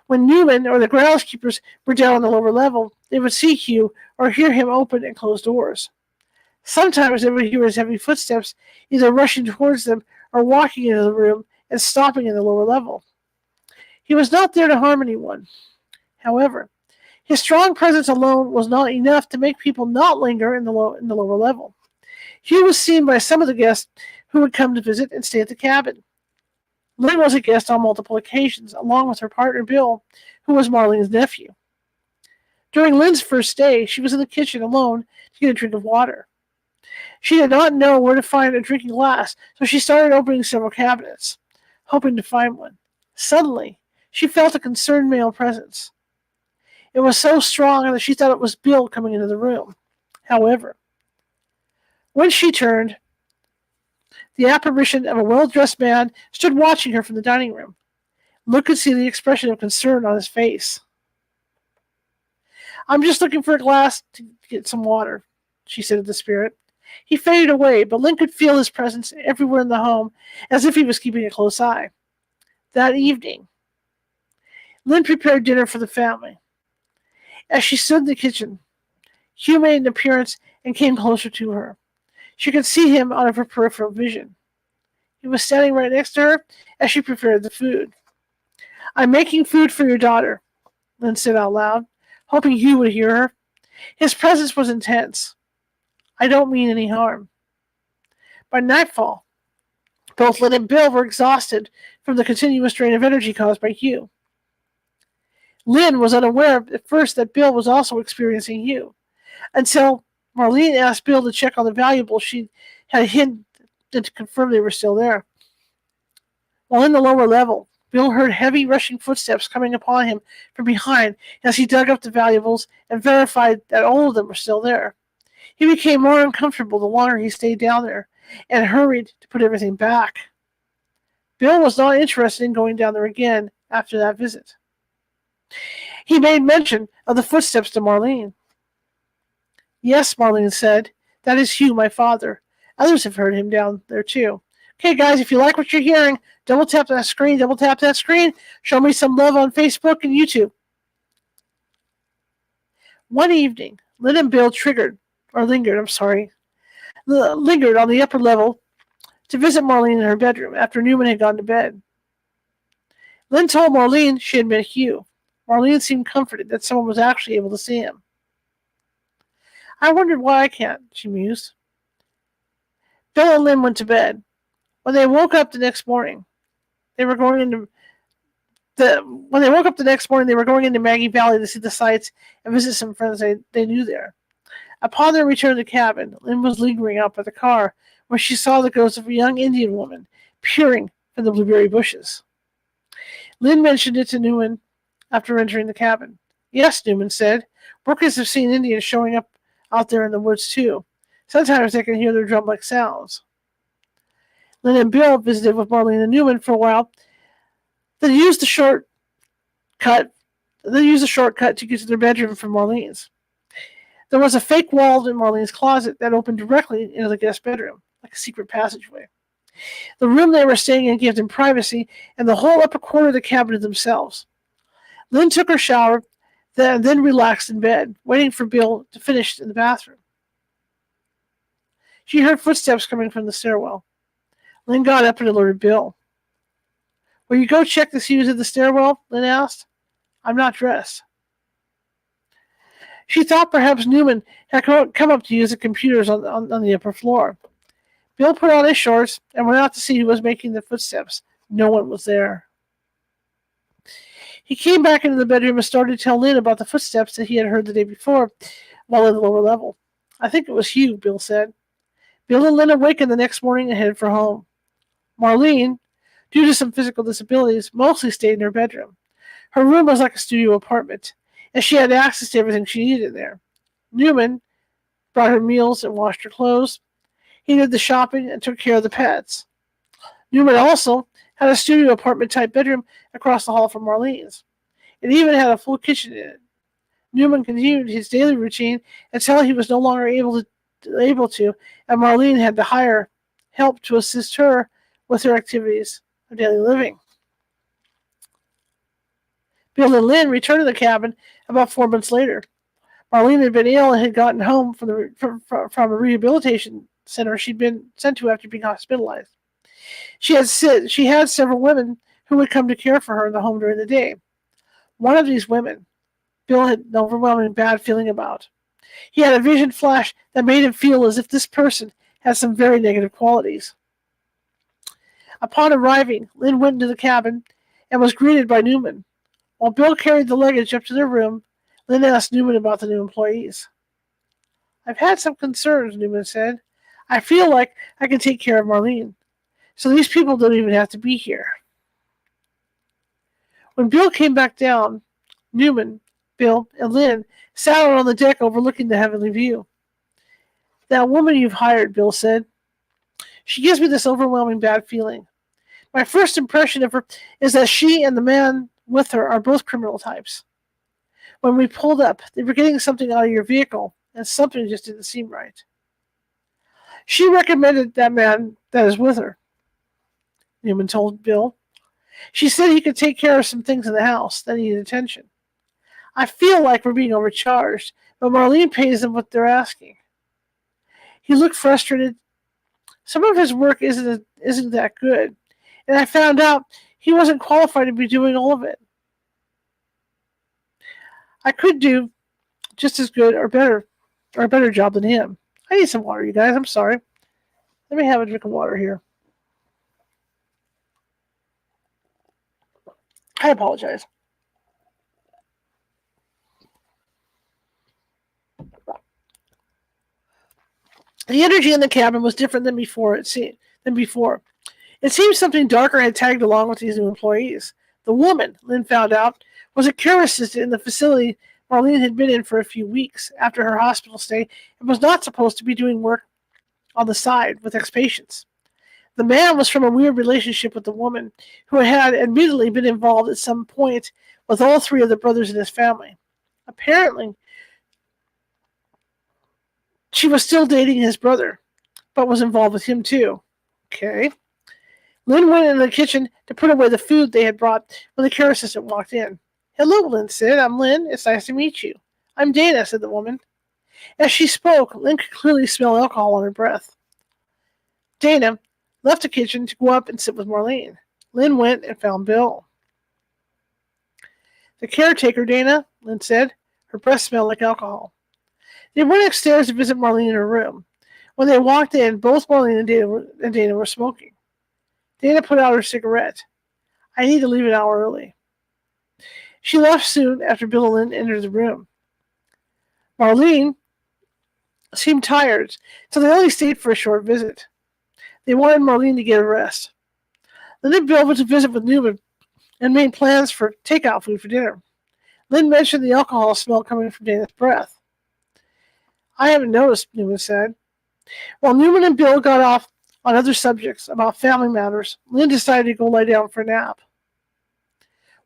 When Newman or the groundskeepers were down on the lower level, they would see Hugh or hear him open and close doors. Sometimes they would hear his heavy footsteps, either rushing towards them or walking into the room and stopping in the lower level. He was not there to harm anyone. However, his strong presence alone was not enough to make people not linger in the lower level. Hugh was seen by some of the guests who would come to visit and stay at the cabin. Lynn was a guest on multiple occasions, along with her partner Bill, who was Marlene's nephew. During Lynn's first day, she was in the kitchen alone to get a drink of water. She did not know where to find a drinking glass, so she started opening several cabinets, hoping to find one. Suddenly, she felt a concerned male presence. It was so strong that she thought it was Bill coming into the room. However, when she turned, the apparition of a well-dressed man stood watching her from the dining room. Lynn could see the expression of concern on his face. "I'm just looking for a glass to get some water," she said to the spirit. He faded away, but Lynn could feel his presence everywhere in the home, as if he was keeping a close eye. That evening, Lynn prepared dinner for the family. As she stood in the kitchen, Hugh made an appearance and came closer to her. She could see him out of her peripheral vision. He was standing right next to her as she prepared the food. "I'm making food for your daughter," Lynn said out loud, hoping Hugh would hear her. His presence was intense. "I don't mean any harm." By nightfall, both Lynn and Bill were exhausted from the continuous drain of energy caused by Hugh. Lynn was unaware at first that Bill was also experiencing Hugh, until Marlene asked Bill to check on the valuables she had hidden and to confirm they were still there. While in the lower level, Bill heard heavy rushing footsteps coming upon him from behind as he dug up the valuables and verified that all of them were still there. He became more uncomfortable the longer he stayed down there and hurried to put everything back. Bill was not interested in going down there again after that visit. He made mention of the footsteps to Marlene. "Yes," Marlene said, "that is Hugh, my father. Others have heard him down there too." Okay, guys, if you like what you're hearing, double tap that screen, Show me some love on Facebook and YouTube. One evening, Lynn and Bill lingered on the upper level to visit Marlene in her bedroom after Newman had gone to bed. Lynn told Marlene she had met Hugh. Marlene seemed comforted that someone was actually able to see him. "I wondered why I can't," she mused. Bill and Lynn went to bed. When they woke up the next morning, they were going into Maggie Valley to see the sights and visit some friends they knew there. Upon their return to the cabin, Lynn was lingering out by the car, where she saw the ghost of a young Indian woman peering from the blueberry bushes. Lynn mentioned it to Newman after entering the cabin. Yes, Newman said. Workers have seen Indians showing up out there in the woods, too. Sometimes they can hear their drum-like sounds. Lynn and Bill visited with Marlene and Newman for a while. They used a shortcut to get to their bedroom from Marlene's. There was a fake wall in Marlene's closet that opened directly into the guest bedroom, like a secret passageway. The room they were staying in gave them privacy, and the whole upper corner of the cabin to themselves. Lynn took her shower, then relaxed in bed, waiting for Bill to finish in the bathroom. She heard footsteps coming from the stairwell. Lynn got up and alerted Bill. Will you go check to see who's in the stairwell? Lynn asked. I'm not dressed. She thought perhaps Newman had come up to use the computers on the upper floor. Bill put on his shorts and went out to see who was making the footsteps. No one was there. He came back into the bedroom and started to tell Lynn about the footsteps that he had heard the day before while at the lower level. I think it was Hugh, Bill said. Bill and Lynn awakened the next morning and headed for home. Marlene, due to some physical disabilities, mostly stayed in her bedroom. Her room was like a studio apartment, and she had access to everything she needed in there. Newman brought her meals and washed her clothes. He did the shopping and took care of the pets. Newman also had a studio apartment-type bedroom across the hall from Marlene's. It even had a full kitchen in it. Newman continued his daily routine until he was no longer able to, and Marlene had to hire help to assist her with her activities of daily living. Bill and Lynn returned to the cabin about 4 months later. Marlene had been ill and had gotten home from a rehabilitation center she'd been sent to after being hospitalized. She had several women who would come to care for her in the home during the day. One of these women, Bill had an overwhelming bad feeling about. He had a vision flash that made him feel as if this person had some very negative qualities. Upon arriving, Lynn went into the cabin and was greeted by Newman. While Bill carried the luggage up to their room, Lynn asked Newman about the new employees. I've had some concerns, Newman said. I feel like I can take care of Marlene, so these people don't even have to be here. When Bill came back down, Newman, Bill, and Lynn sat out on the deck overlooking the heavenly view. That woman you've hired, Bill said. She gives me this overwhelming bad feeling. My first impression of her is that she and the man with her are both criminal types. When we pulled up, they were getting something out of your vehicle, and something just didn't seem right. She recommended that man that is with her, Newman told Bill. She said he could take care of some things in the house that needed attention. I feel like we're being overcharged, but Marlene pays them what they're asking. He looked frustrated. Some of his work isn't that good, and I found out he wasn't qualified to be doing all of it. I could do just as good or a better job than him. I need some water, you guys. I'm sorry. Let me have a drink of water here. I apologize. The energy in the cabin was different than before. It seemed something darker had tagged along with these new employees. The woman, Lynn found out, was a care assistant in the facility Marlene had been in for a few weeks after her hospital stay and was not supposed to be doing work on the side with ex-patients. The man was from a weird relationship with the woman, who had admittedly been involved at some point with all three of the brothers in his family. Apparently, she was still dating his brother, but was involved with him too. Okay. Lynn went into the kitchen to put away the food they had brought when the care assistant walked in. Hello, Lynn said. I'm Lynn. It's nice to meet you. I'm Dana, said the woman. As she spoke, Lynn could clearly smell alcohol on her breath. Dana left the kitchen to go up and sit with Marlene. Lynn went and found Bill. The caretaker, Dana, Lynn said. Her breath smelled like alcohol. They went upstairs to visit Marlene in her room. When they walked in, both Marlene and Dana were smoking. Dana put out her cigarette. I need to leave an hour early. She left soon after Bill and Lynn entered the room. Marlene seemed tired, so they only stayed for a short visit. They wanted Marlene to get a rest. Lynn and Bill went to visit with Newman and made plans for takeout food for dinner. Lynn mentioned the alcohol smell coming from Dana's breath. I haven't noticed, Newman said. While Newman and Bill got off on other subjects about family matters, Lynn decided to go lie down for a nap.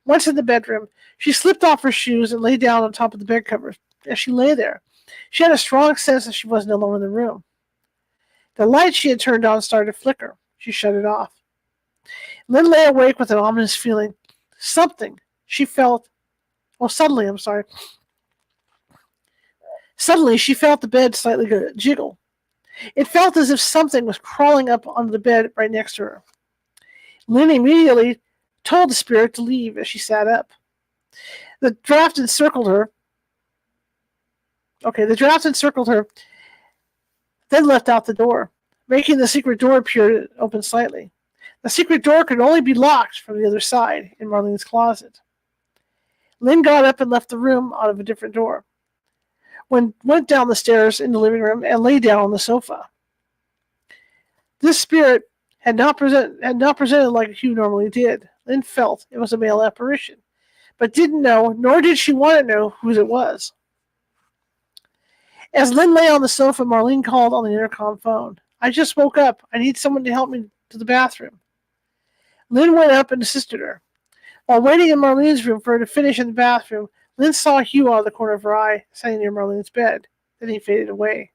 Once in the bedroom, she slipped off her shoes and lay down on top of the bed covers. As she lay there, she had a strong sense that she wasn't alone in the room. The light she had turned on started to flicker. She shut it off. Lynn lay awake with an ominous feeling. Suddenly, she felt the bed slightly jiggle. It felt as if something was crawling up onto the bed right next to her. Lynn immediately told the spirit to leave as she sat up. The draft encircled her, then left out the door, making the secret door appear to open slightly. The secret door could only be locked from the other side, in Marlene's closet. Lynn got up and left the room out of a different door. Went down the stairs in the living room and lay down on the sofa. This spirit had not presented like Hugh normally did. Lynn felt it was a male apparition, but didn't know, nor did she want to know, whose it was. As Lynn lay on the sofa, Marlene called on the intercom phone. I just woke up. I need someone to help me to the bathroom. Lynn went up and assisted her. While waiting in Marlene's room for her to finish in the bathroom, Lynn saw Hugh out of the corner of her eye, standing near Marlene's bed. Then he faded away.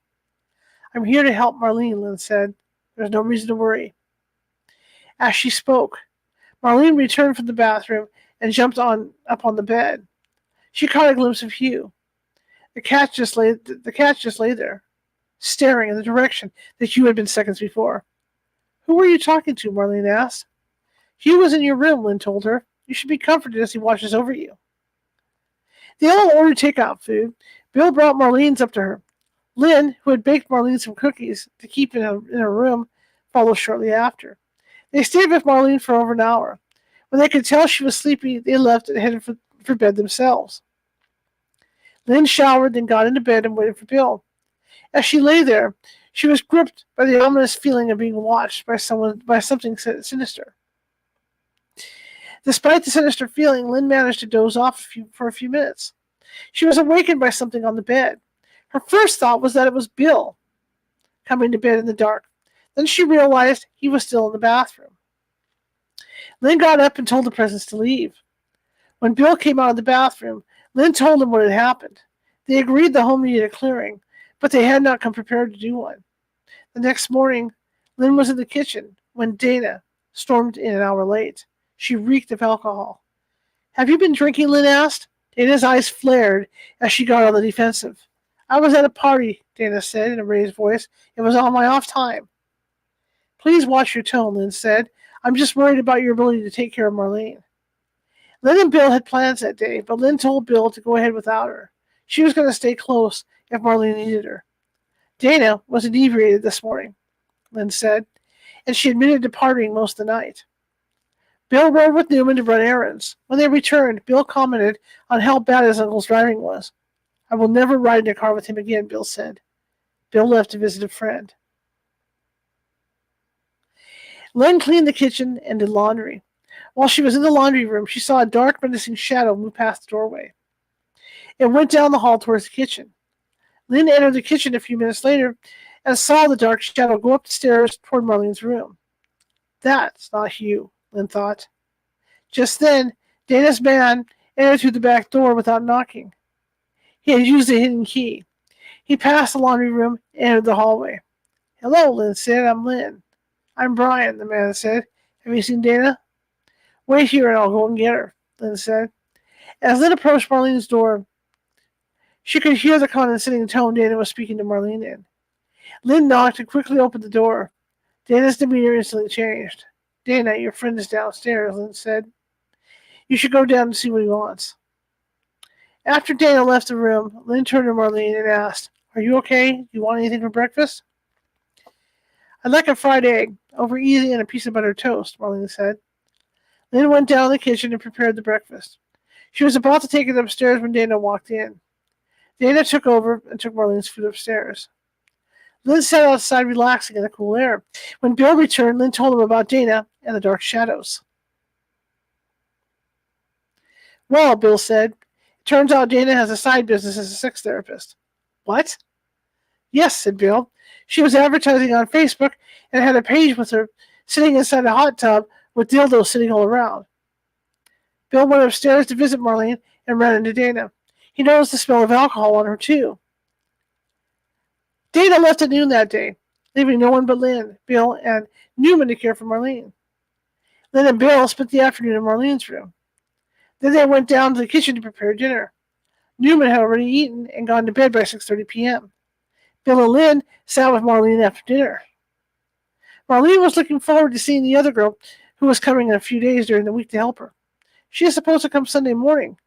I'm here to help Marlene, Lynn said. There's no reason to worry. As she spoke, Marlene returned from the bathroom and jumped up on the bed. She caught a glimpse of Hugh. The cat just lay there, staring in the direction that Hugh had been seconds before. Who were you talking to? Marlene asked. Hugh was in your room, Lynn told her. You should be comforted as he watches over you. They all ordered takeout food. Bill brought Marlene's up to her. Lynn, who had baked Marlene some cookies to keep in her room, followed shortly after. They stayed with Marlene for over an hour. When they could tell she was sleepy, they left and headed for bed themselves. Lynn showered, then got into bed and waited for Bill. As she lay there, she was gripped by the ominous feeling of being watched by something sinister. Despite the sinister feeling, Lynn managed to doze off for a few minutes. She was awakened by something on the bed. Her first thought was that it was Bill coming to bed in the dark. Then she realized he was still in the bathroom. Lynn got up and told the presence to leave. When Bill came out of the bathroom, Lynn told him what had happened. They agreed the home needed a clearing, but they had not come prepared to do one. The next morning, Lynn was in the kitchen when Dana stormed in an hour late. She reeked of alcohol. Have you been drinking? Lynn asked. Dana's eyes flared as she got on the defensive. I was at a party, Dana said in a raised voice. It was on my off time. Please watch your tone, Lynn said. I'm just worried about your ability to take care of Marlene. Lynn and Bill had plans that day, but Lynn told Bill to go ahead without her. She was going to stay close if Marlene needed her. Dana was inebriated this morning, Lynn said, and she admitted to partying most of the night. Bill rode with Newman to run errands. When they returned, Bill commented on how bad his uncle's driving was. I will never ride in a car with him again, Bill said. Bill left to visit a friend. Lynn cleaned the kitchen and did laundry. While she was in the laundry room, she saw a dark, menacing shadow move past the doorway. It went down the hall towards the kitchen. Lynn entered the kitchen a few minutes later and saw the dark shadow go up the stairs toward Marlene's room. That's not Hugh, Lynn thought. Just then, Dana's man entered through the back door without knocking. He had used a hidden key. He passed the laundry room and entered the hallway. Hello, Lynn said. I'm Lynn. I'm Brian, the man said. Have you seen Dana? Wait here and I'll go and get her, Lynn said. As Lynn approached Marlene's door, she could hear the condescending tone Dana was speaking to Marlene in. Lynn knocked and quickly opened the door. Dana's demeanor instantly changed. Dana, your friend is downstairs, Lynn said. You should go down and see what he wants. After Dana left the room, Lynn turned to Marlene and asked, Are you okay? Do you want anything for breakfast? I'd like a fried egg, over easy and a piece of buttered toast, Marlene said. Lynn went down to the kitchen and prepared the breakfast. She was about to take it upstairs when Dana walked in. Dana took over and took Marlene's food upstairs. Lynn sat outside relaxing in the cool air. When Bill returned, Lynn told him about Dana and the dark shadows. Well, Bill said, it turns out Dana has a side business as a sex therapist. What? Yes, said Bill. She was advertising on Facebook and had a page with her sitting inside a hot tub with dildos sitting all around. Bill went upstairs to visit Marlene and ran into Dana. He noticed the smell of alcohol on her, too. Dana left at noon that day, leaving no one but Lynn, Bill, and Newman to care for Marlene. Lynn and Bill spent the afternoon in Marlene's room. Then they went down to the kitchen to prepare dinner. Newman had already eaten and gone to bed by 6:30 p.m. Bill and Lynn sat with Marlene after dinner. Marlene was looking forward to seeing the other girl who was coming in a few days during the week to help her. She is supposed to come Sunday morning,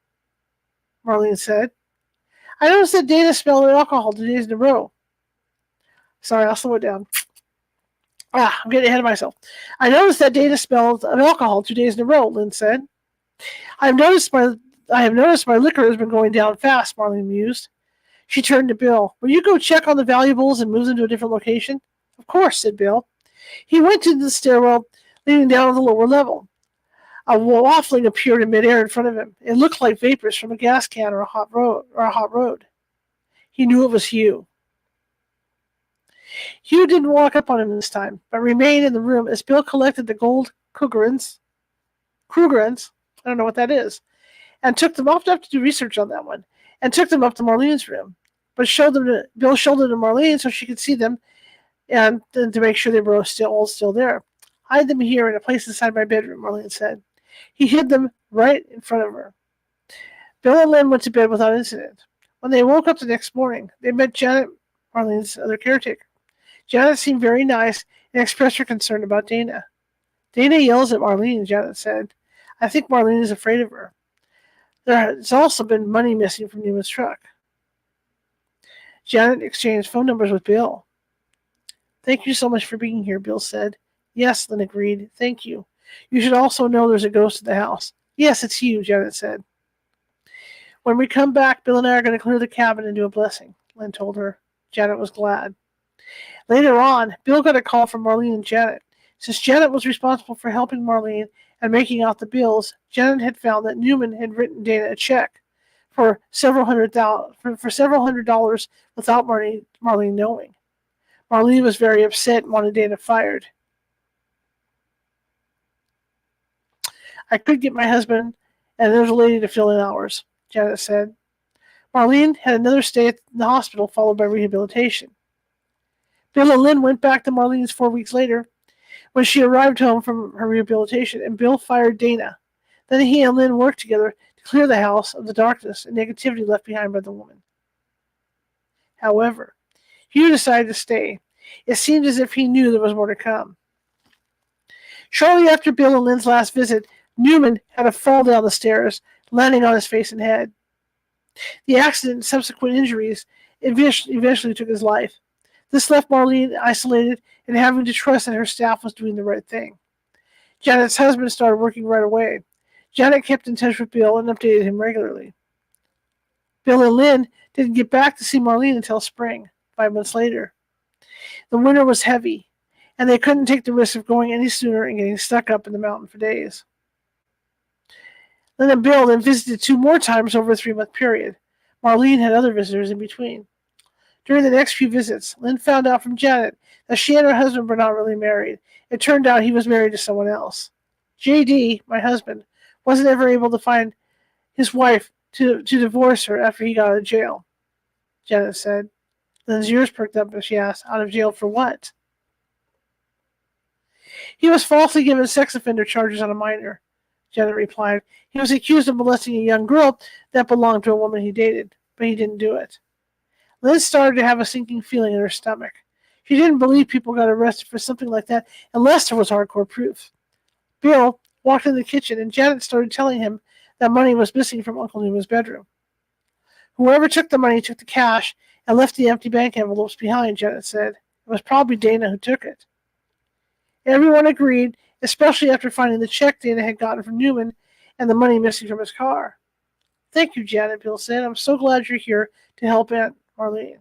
Marlene said. I noticed that Dana smelled alcohol 2 days in a row. Sorry, I'll slow it down. I'm getting ahead of myself. I noticed that Dana smelled of alcohol 2 days in a row, Lynn said. I have noticed my liquor has been going down fast, Marlene mused. She turned to Bill. Will you go check on the valuables and move them to a different location? Of course, said Bill. He went to the stairwell leading down to the lower level. A waffling appeared in midair in front of him. It looked like vapors from a gas can or a hot road. He knew it was Hugh. Hugh didn't walk up on him this time, but remained in the room as Bill collected the gold Krugerrands, I don't know what that is, and took them off to have to do research on that one, and took them up to Marlene's room. But Bill showed them to Marlene so she could see them, and then to make sure they were all still there. Hide them here in a place inside my bedroom, Marlene said. He hid them right in front of her. Bill and Lynn went to bed without incident. When they woke up the next morning, they met Janet, Marlene's other caretaker. Janet seemed very nice and expressed her concern about Dana. Dana yells at Marlene, Janet said. I think Marlene is afraid of her. There has also been money missing from Newman's truck. Janet exchanged phone numbers with Bill. Thank you so much for being here, Bill said. Yes, Lynn agreed. Thank you. You should also know there's a ghost in the house. Yes, it's you, Janet said. When we come back, Bill and I are going to clear the cabin and do a blessing, Lynn told her. Janet was glad. Later on, Bill got a call from Marlene and Janet. Since Janet was responsible for helping Marlene and making out the bills, Janet had found that Newman had written Dana a check for several hundred dollars without Marlene knowing. Marlene was very upset and wanted Dana fired. I could get my husband and there's a lady to fill in hours, Janet said. Marlene had another stay at the hospital followed by rehabilitation. Bill and Lynn went back to Marlene's 4 weeks later when she arrived home from her rehabilitation, and Bill fired Dana. Then he and Lynn worked together to clear the house of the darkness and negativity left behind by the woman. However, Hugh decided to stay. It seemed as if he knew there was more to come. Shortly after Bill and Lynn's last visit, Newman had a fall down the stairs, landing on his face and head. The accident and subsequent injuries eventually took his life. This left Marlene isolated and having to trust that her staff was doing the right thing. Janet's husband started working right away. Janet kept in touch with Bill and updated him regularly. Bill and Lynn didn't get back to see Marlene until spring, 5 months later. The winter was heavy, and they couldn't take the risk of going any sooner and getting stuck up in the mountain for days. Lynn and Bill then visited 2 more times over a 3-month period. Marlene had other visitors in between. During the next few visits, Lynn found out from Janet that she and her husband were not really married. It turned out he was married to someone else. J.D., my husband, wasn't ever able to find his wife to divorce her after he got out of jail, Janet said. Lynn's ears perked up and she asked, out of jail for what? He was falsely given sex offender charges on a minor, Janet replied. He was accused of molesting a young girl that belonged to a woman he dated, but he didn't do it. Lynn started to have a sinking feeling in her stomach. She didn't believe people got arrested for something like that unless there was hardcore proof. Bill walked in the kitchen and Janet started telling him that money was missing from Uncle Newman's bedroom. Whoever took the money took the cash and left the empty bank envelopes behind, Janet said. It was probably Dana who took it. Everyone agreed, especially after finding the check Dana had gotten from Newman and the money missing from his car. Thank you, Janet, Bill said. I'm so glad you're here to help Aunt Marlene.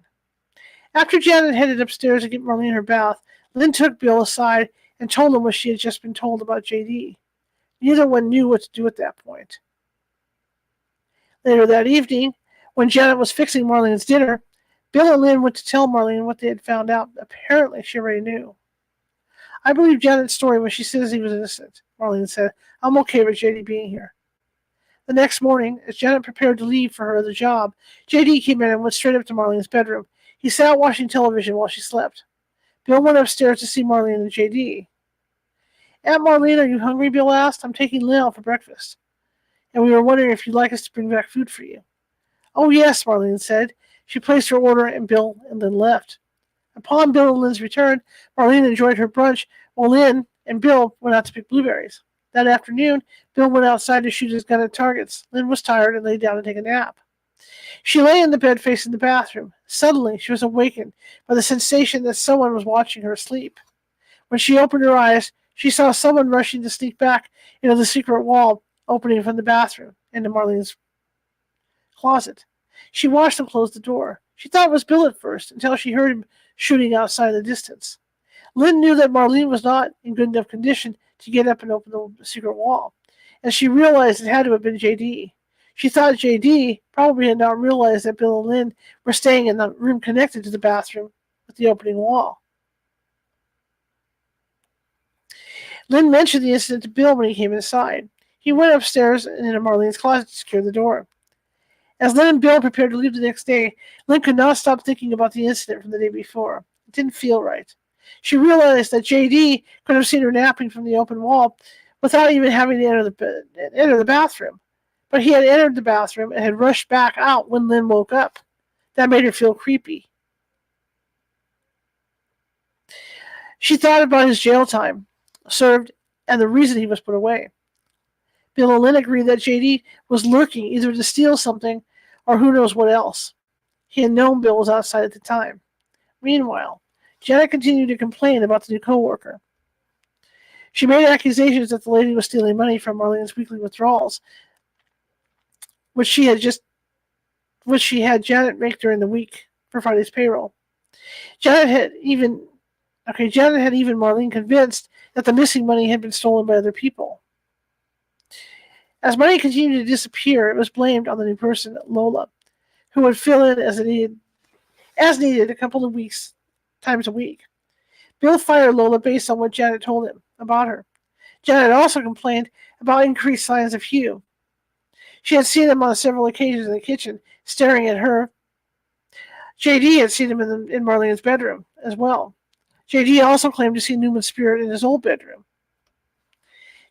After Janet headed upstairs to get Marlene her bath, Lynn took Bill aside and told him what she had just been told about J.D. Neither one knew what to do at that point. Later that evening, when Janet was fixing Marlene's dinner, Bill and Lynn went to tell Marlene what they had found out. Apparently, she already knew. I believe Janet's story when she says he was innocent, Marlene said. I'm okay with J.D. being here. The next morning, as Janet prepared to leave for her other job, J.D. came in and went straight up to Marlene's bedroom. He sat watching television while she slept. Bill went upstairs to see Marlene and J.D. Aunt Marlene, are you hungry? Bill asked. I'm taking Lynn out for breakfast, and we were wondering if you'd like us to bring back food for you. Oh, yes, Marlene said. She placed her order, and Bill and Lynn left. Upon Bill and Lynn's return, Marlene enjoyed her brunch, while Lynn and Bill went out to pick blueberries. That afternoon, Bill went outside to shoot his gun at targets. Lynn was tired and lay down to take a nap. She lay in the bed facing the bathroom. Suddenly, she was awakened by the sensation that someone was watching her sleep. When she opened her eyes, she saw someone rushing to sneak back into the secret wall opening from the bathroom into Marlene's closet. She watched him close the door. She thought it was Bill at first, until she heard him shooting outside in the distance. Lynn knew that Marlene was not in good enough condition to get up and open the secret wall, and she realized it had to have been J.D. She thought J.D. probably had not realized that Bill and Lynn were staying in the room connected to the bathroom with the opening wall. Lynn mentioned the incident to Bill when he came inside. He went upstairs and into Marlene's closet to secure the door. As Lynn and Bill prepared to leave the next day, Lynn could not stop thinking about the incident from the day before. It didn't feel right. She realized that J.D. could have seen her napping from the open wall without even having to enter the bathroom. But he had entered the bathroom and had rushed back out when Lynn woke up. That made her feel creepy. She thought about his jail time served and the reason he was put away. Bill and Lynn agreed that J.D. was lurking either to steal something or who knows what else. He had known Bill was outside at the time. Meanwhile, Janet continued to complain about the new co-worker. She made accusations that the lady was stealing money from Marlene's weekly withdrawals, which she had Janet make during the week for Friday's payroll. Janet had even Marlene convinced that the missing money had been stolen by other people. As money continued to disappear, it was blamed on the new person, Lola, who would fill in as needed a couple of times a week. Bill fired Lola based on what Janet told him about her. Janet also complained about increased signs of Hugh. She had seen him on several occasions in the kitchen, staring at her. J.D. had seen him in Marlene's bedroom as well. J.D. also claimed to see Newman's spirit in his old bedroom.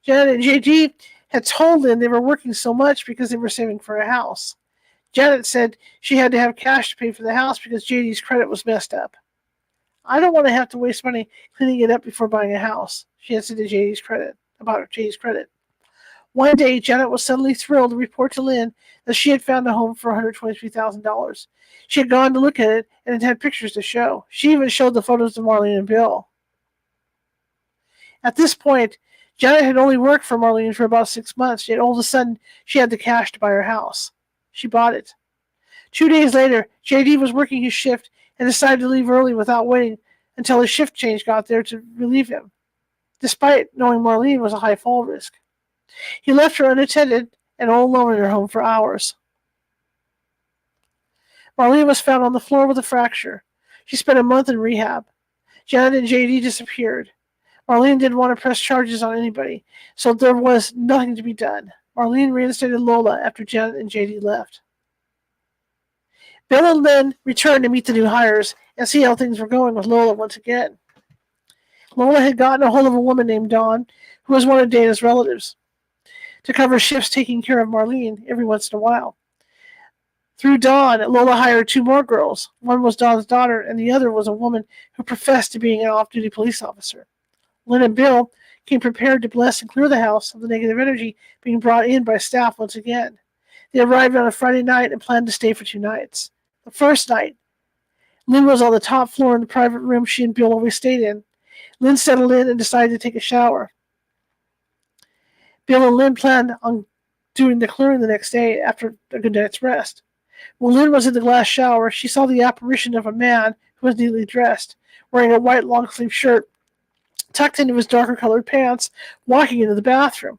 Janet and J.D. had told Lynn they were working so much because they were saving for a house. Janet said she had to have cash to pay for the house because J.D.'s credit was messed up. I don't want to have to waste money cleaning it up before buying a house, she had said to J.D.'s credit. One day, Janet was suddenly thrilled to report to Lynn that she had found a home for $123,000. She had gone to look at it, and it had pictures to show. She even showed the photos to Marlene and Bill. At this point, Janet had only worked for Marlene for about 6 months, yet all of a sudden, she had the cash to buy her house. She bought it. 2 days later, J.D. was working his shift and decided to leave early without waiting until his shift change got there to relieve him, despite knowing Marlene was a high fall risk. He left her unattended and all alone in her home for hours. Marlene was found on the floor with a fracture. She spent a month in rehab. Janet and J.D. disappeared. Marlene didn't want to press charges on anybody, so there was nothing to be done. Marlene reinstated Lola after Janet and J.D. left. Bill and Lynn returned to meet the new hires and see how things were going with Lola once again. Lola had gotten a hold of a woman named Dawn, who was one of Dana's relatives, to cover shifts taking care of Marlene every once in a while. Through Dawn, Lola hired 2 more girls. One was Dawn's daughter, and the other was a woman who professed to being an off-duty police officer. Lynn and Bill came prepared to bless and clear the house of the negative energy being brought in by staff once again. They arrived on a Friday night and planned to stay for 2 nights. The first night, Lynn was on the top floor in the private room she and Bill always stayed in. Lynn settled in and decided to take a shower. Bill and Lynn planned on doing the clearing the next day after a good night's rest. When Lynn was in the glass shower, she saw the apparition of a man He was neatly dressed, wearing a white long-sleeved shirt tucked into his darker colored pants, walking into the bathroom.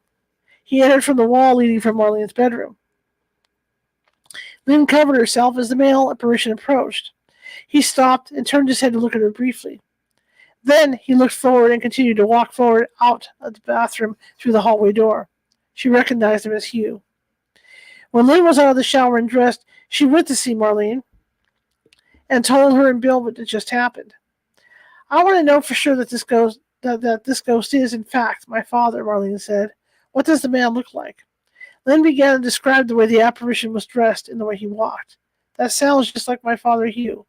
He entered from the wall leading from Marlene's bedroom. Lynn covered herself as the male apparition approached. He stopped and turned his head to look at her briefly. Then he looked forward and continued to walk forward out of the bathroom through the hallway door. She recognized him as Hugh. When Lynn was out of the shower and dressed, she went to see Marlene and told her and Bill what had just happened. I want to know for sure that this ghost is, in fact, my father, Marlene said. What does the man look like? Lynn began to describe the way the apparition was dressed and the way he walked. That sounds just like my father Hugh,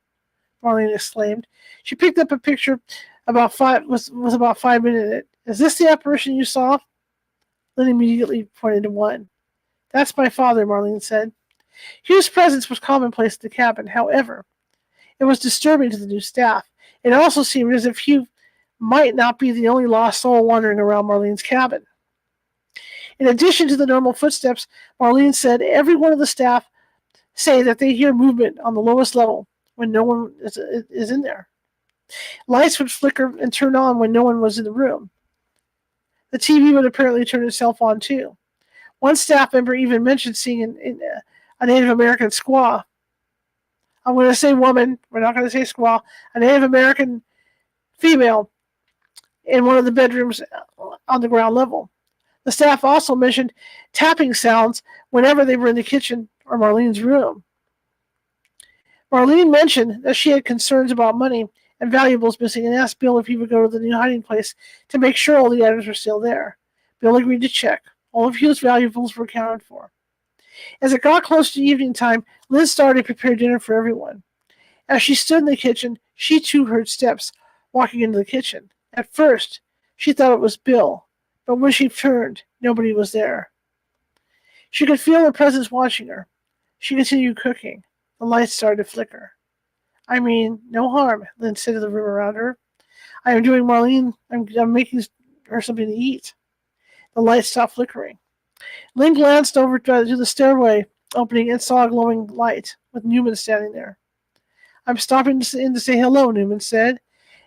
Marlene exclaimed. She picked up a picture about 5 minutes in it. Is this the apparition you saw? Lynn immediately pointed to one. That's my father, Marlene said. Hugh's presence was commonplace at the cabin. However, it was disturbing to the new staff. It also seemed as if Hugh might not be the only lost soul wandering around Marlene's cabin. In addition to the normal footsteps, Marlene said every one of the staff say that they hear movement on the lowest level when no one is in there. Lights would flicker and turn on when no one was in the room. The TV would apparently turn itself on too. One staff member even mentioned seeing a Native American squaw. I'm going to say woman, we're not going to say squaw, a Native American female in one of the bedrooms on the ground level. The staff also mentioned tapping sounds whenever they were in the kitchen or Marlene's room. Marlene mentioned that she had concerns about money and valuables missing and asked Bill if he would go to the new hiding place to make sure all the items were still there. Bill agreed to check. All of Hugh's valuables were accounted for. As it got close to evening time, Liz started to prepare dinner for everyone. As she stood in the kitchen, she too heard steps walking into the kitchen. At first, she thought it was Bill, but when she turned, nobody was there. She could feel their presence watching her. She continued cooking. The lights started to flicker. I mean, no harm, Lynn said to the room around her. I'm making her something to eat. The lights stopped flickering. Lynn glanced over to the stairway opening and saw a glowing light with Newman standing there. I'm stopping in to say hello, Newman said,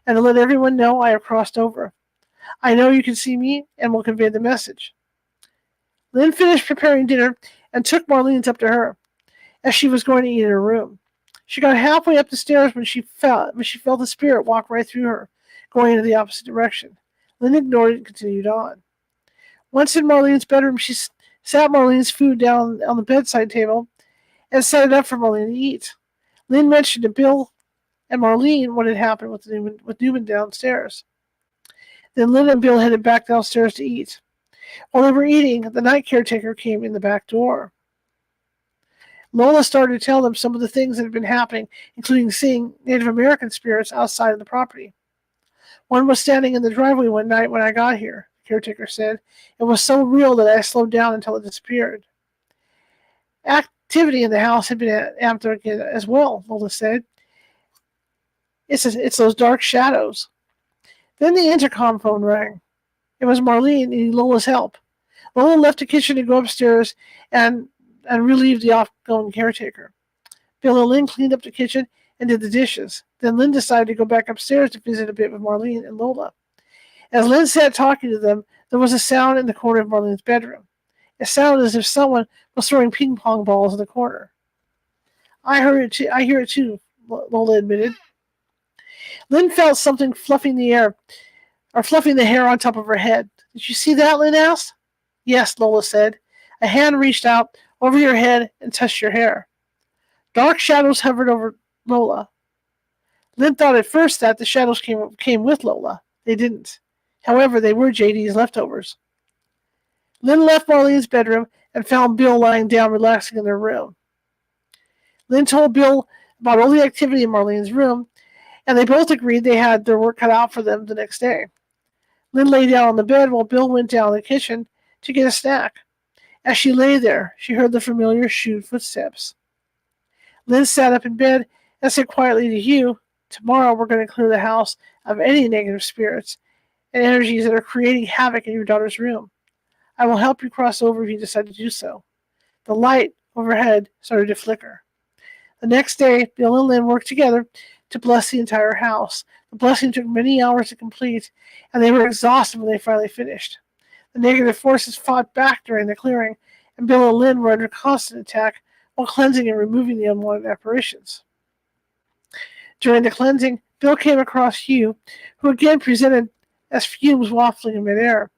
and to let everyone know I have crossed over. I know you can see me and will convey the message. Lynn finished preparing dinner and took Marlene's up to her as she was going to eat in her room. She got halfway up the stairs when she felt the spirit walk right through her, going in the opposite direction. Lynn ignored it and continued on. Once in Marlene's bedroom, she sat Marlene's food down on the bedside table and set it up for Marlene to eat. Lynn mentioned to Bill and Marlene what had happened with Newman downstairs. Then Lynn and Bill headed back downstairs to eat. While they were eating, the night caretaker came in the back door. Lola started to tell them some of the things that had been happening, including seeing Native American spirits outside of the property. One was standing in the driveway one night when I got here, the caretaker said. It was so real that I slowed down until it disappeared. Activity in the house had been amped up again as well, Lola said. It's those dark shadows. Then the intercom phone rang. It was Marlene needing Lola's help. Lola left the kitchen to go upstairs and relieve the off-going caretaker. Bill and Lynn cleaned up the kitchen and did the dishes. Then Lynn decided to go back upstairs to visit a bit with Marlene and Lola. As Lynn sat talking to them, there was a sound in the corner of Marlene's bedroom. It sounded as if someone was throwing ping pong balls in the corner. I hear it too, Lola admitted. Lynn felt something fluffing the hair on top of her head. Did you see that? Lynn asked. Yes, Lola said. A hand reached out over your head and touched your hair. Dark shadows hovered over Lola. Lynn thought at first that the shadows came with Lola. They didn't. However, they were JD's leftovers. Lynn left Marlene's bedroom and found Bill lying down relaxing in their room. Lynn told Bill about all the activity in Marlene's room, and they both agreed they had their work cut out for them the next day. Lynn lay down on the bed while Bill went down to the kitchen to get a snack. As she lay there, she heard the familiar shoe footsteps. Lynn sat up in bed and said quietly to Hugh, tomorrow we're going to clear the house of any negative spirits and energies that are creating havoc in your daughter's room. I will help you cross over if you decide to do so. The light overhead started to flicker. The next day, Bill and Lynn worked together to bless the entire house. The blessing took many hours to complete, and they were exhausted when they finally finished. The negative forces fought back during the clearing, and Bill and Lynn were under constant attack while cleansing and removing the unwanted apparitions. During the cleansing, Bill came across Hugh, who again presented as fumes wafting in midair.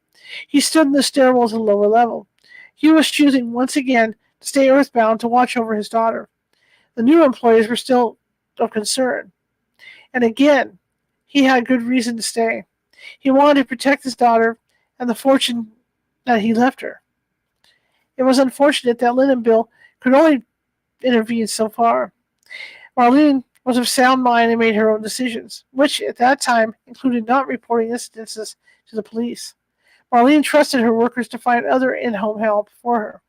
He stood in the stairwell at the lower level. Hugh was choosing once again to stay earthbound to watch over his daughter. The new employees were still of concern. And again, he had good reason to stay. He wanted to protect his daughter and the fortune that he left her. It was unfortunate that Lynn and Bill could only intervene so far. Marlene was of sound mind and made her own decisions, which at that time included not reporting incidences to the police. Marlene trusted her workers to find other in-home help for her.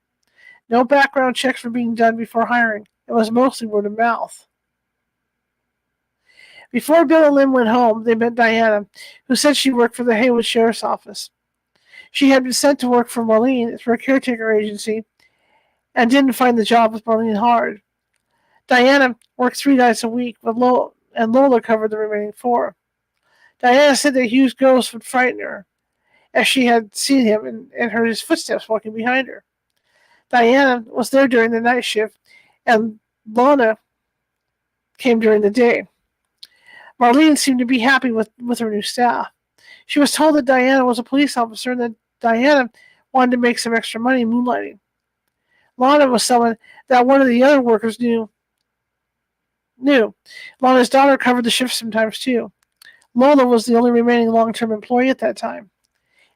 No background checks were being done before hiring. It was mostly word of mouth. Before Bill and Lynn went home, they met Diana, who said she worked for the Haywood Sheriff's Office. She had been sent to work for Marlene through a caretaker agency and didn't find the job with Marlene hard. Diana worked 3 nights a week, and Lola covered the remaining 4. Diana said that Hugh's ghost would frighten her, as she had seen him and heard his footsteps walking behind her. Diana was there during the night shift, and Lana came during the day. Marlene seemed to be happy with her new staff. She was told that Diana was a police officer and that Diana wanted to make some extra money moonlighting. Lana was someone that one of the other workers knew. Lana's daughter covered the shift sometimes too. Lola was the only remaining long-term employee at that time.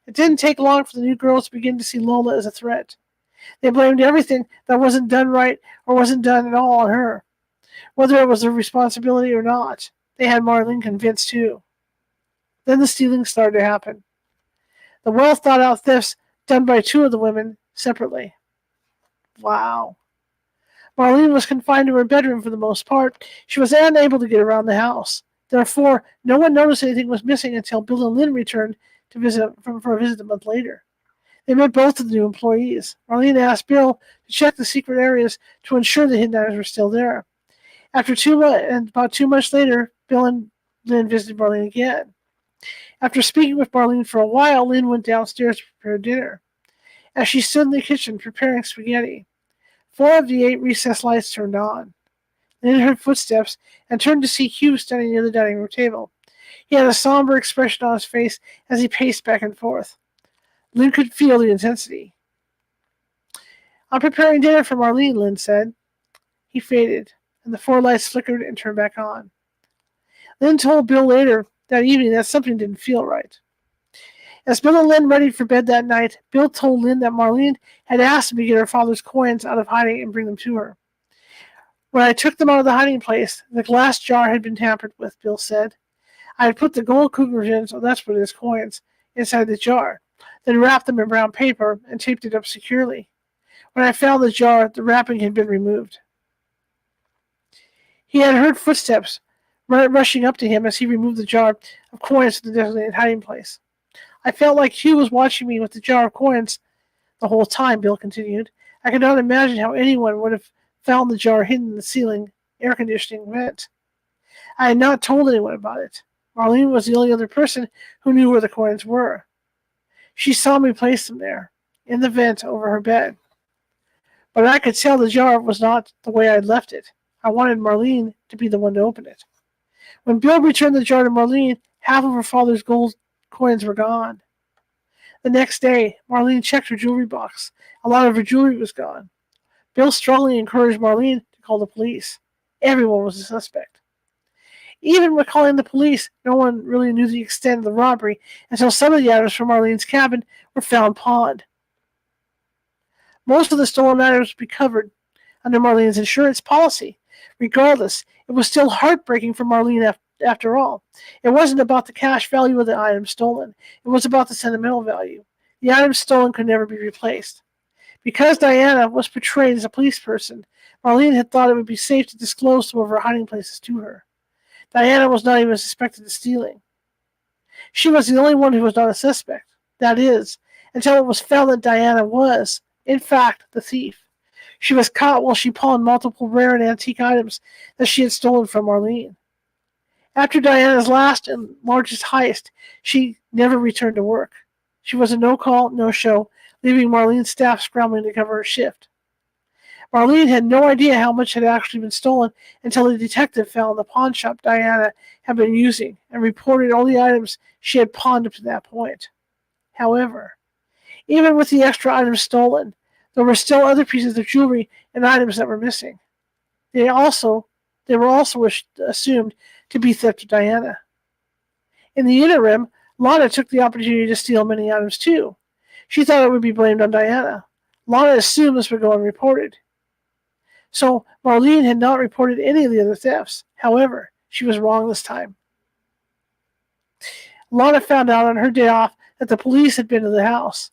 It didn't take long for the new girls to begin to see Lola as a threat. They blamed everything that wasn't done right or wasn't done at all on her, whether it was their responsibility or not. They had Marlene convinced too. Then the stealing started to happen. The well-thought-out thefts done by 2 of the women separately. Wow. Marlene was confined to her bedroom for the most part. She was unable to get around the house. Therefore, no one noticed anything was missing until Bill and Lynn returned for a visit a month later. They met both of the new employees. Marlene asked Bill to check the secret areas to ensure the hidden items were still there. About 2 months later, Bill and Lynn visited Marlene again. After speaking with Marlene for a while, Lynn went downstairs to prepare dinner. As she stood in the kitchen preparing spaghetti, 4 of the 8 recessed lights turned on. Lynn heard footsteps and turned to see Hugh standing near the dining room table. He had a somber expression on his face as he paced back and forth. Lynn could feel the intensity. "I'm preparing dinner for Marlene," Lynn said. He faded, and the 4 lights flickered and turned back on. Lynn told Bill later that evening that something didn't feel right. As Bill and Lynn readied for bed that night, Bill told Lynn that Marlene had asked him to get her father's coins out of hiding and bring them to her. "When I took them out of the hiding place, the glass jar had been tampered with," Bill said. "I had put the gold cougars, so that's what it is, coins, inside the jar, then wrapped them in brown paper and taped it up securely. When I found the jar, the wrapping had been removed." He had heard footsteps rushing up to him as he removed the jar of coins from the designated hiding place. "I felt like Hugh was watching me with the jar of coins the whole time," Bill continued. "I could not imagine how anyone would have found the jar hidden in the ceiling air conditioning vent. I had not told anyone about it. Marlene was the only other person who knew where the coins were. She saw me place them there, in the vent over her bed. But I could tell the jar was not the way I'd left it. I wanted Marlene to be the one to open it. When Bill returned the jar to Marlene, half of her father's gold coins were gone. The next day, Marlene checked her jewelry box. A lot of her jewelry was gone. Bill strongly encouraged Marlene to call the police. Everyone was a suspect. Even when calling the police, no one really knew the extent of the robbery until some of the items from Marlene's cabin were found pawned. Most of the stolen items would be covered under Marlene's insurance policy. Regardless, it was still heartbreaking for Marlene after all. It wasn't about the cash value of the items stolen. It was about the sentimental value. The items stolen could never be replaced. Because Diana was portrayed as a police person, Marlene had thought it would be safe to disclose some of her hiding places to her. Diana was not even suspected of stealing. She was the only one who was not a suspect. That is, until it was found that Diana was, in fact, the thief. She was caught while she pawned multiple rare and antique items that she had stolen from Marlene. After Diana's last and largest heist, she never returned to work. She was a no-call, no-show, leaving Marlene's staff scrambling to cover her shift. Marlene had no idea how much had actually been stolen until a detective found the pawn shop Diana had been using and reported all the items she had pawned up to that point. However, even with the extra items stolen, there were still other pieces of jewelry and items that were missing. They were also assumed to be theft of Diana. In the interim, Lana took the opportunity to steal many items too. She thought it would be blamed on Diana. Lana assumed this would go unreported. So Marlene had not reported any of the other thefts. However, she was wrong this time. Lana found out on her day off that the police had been to the house.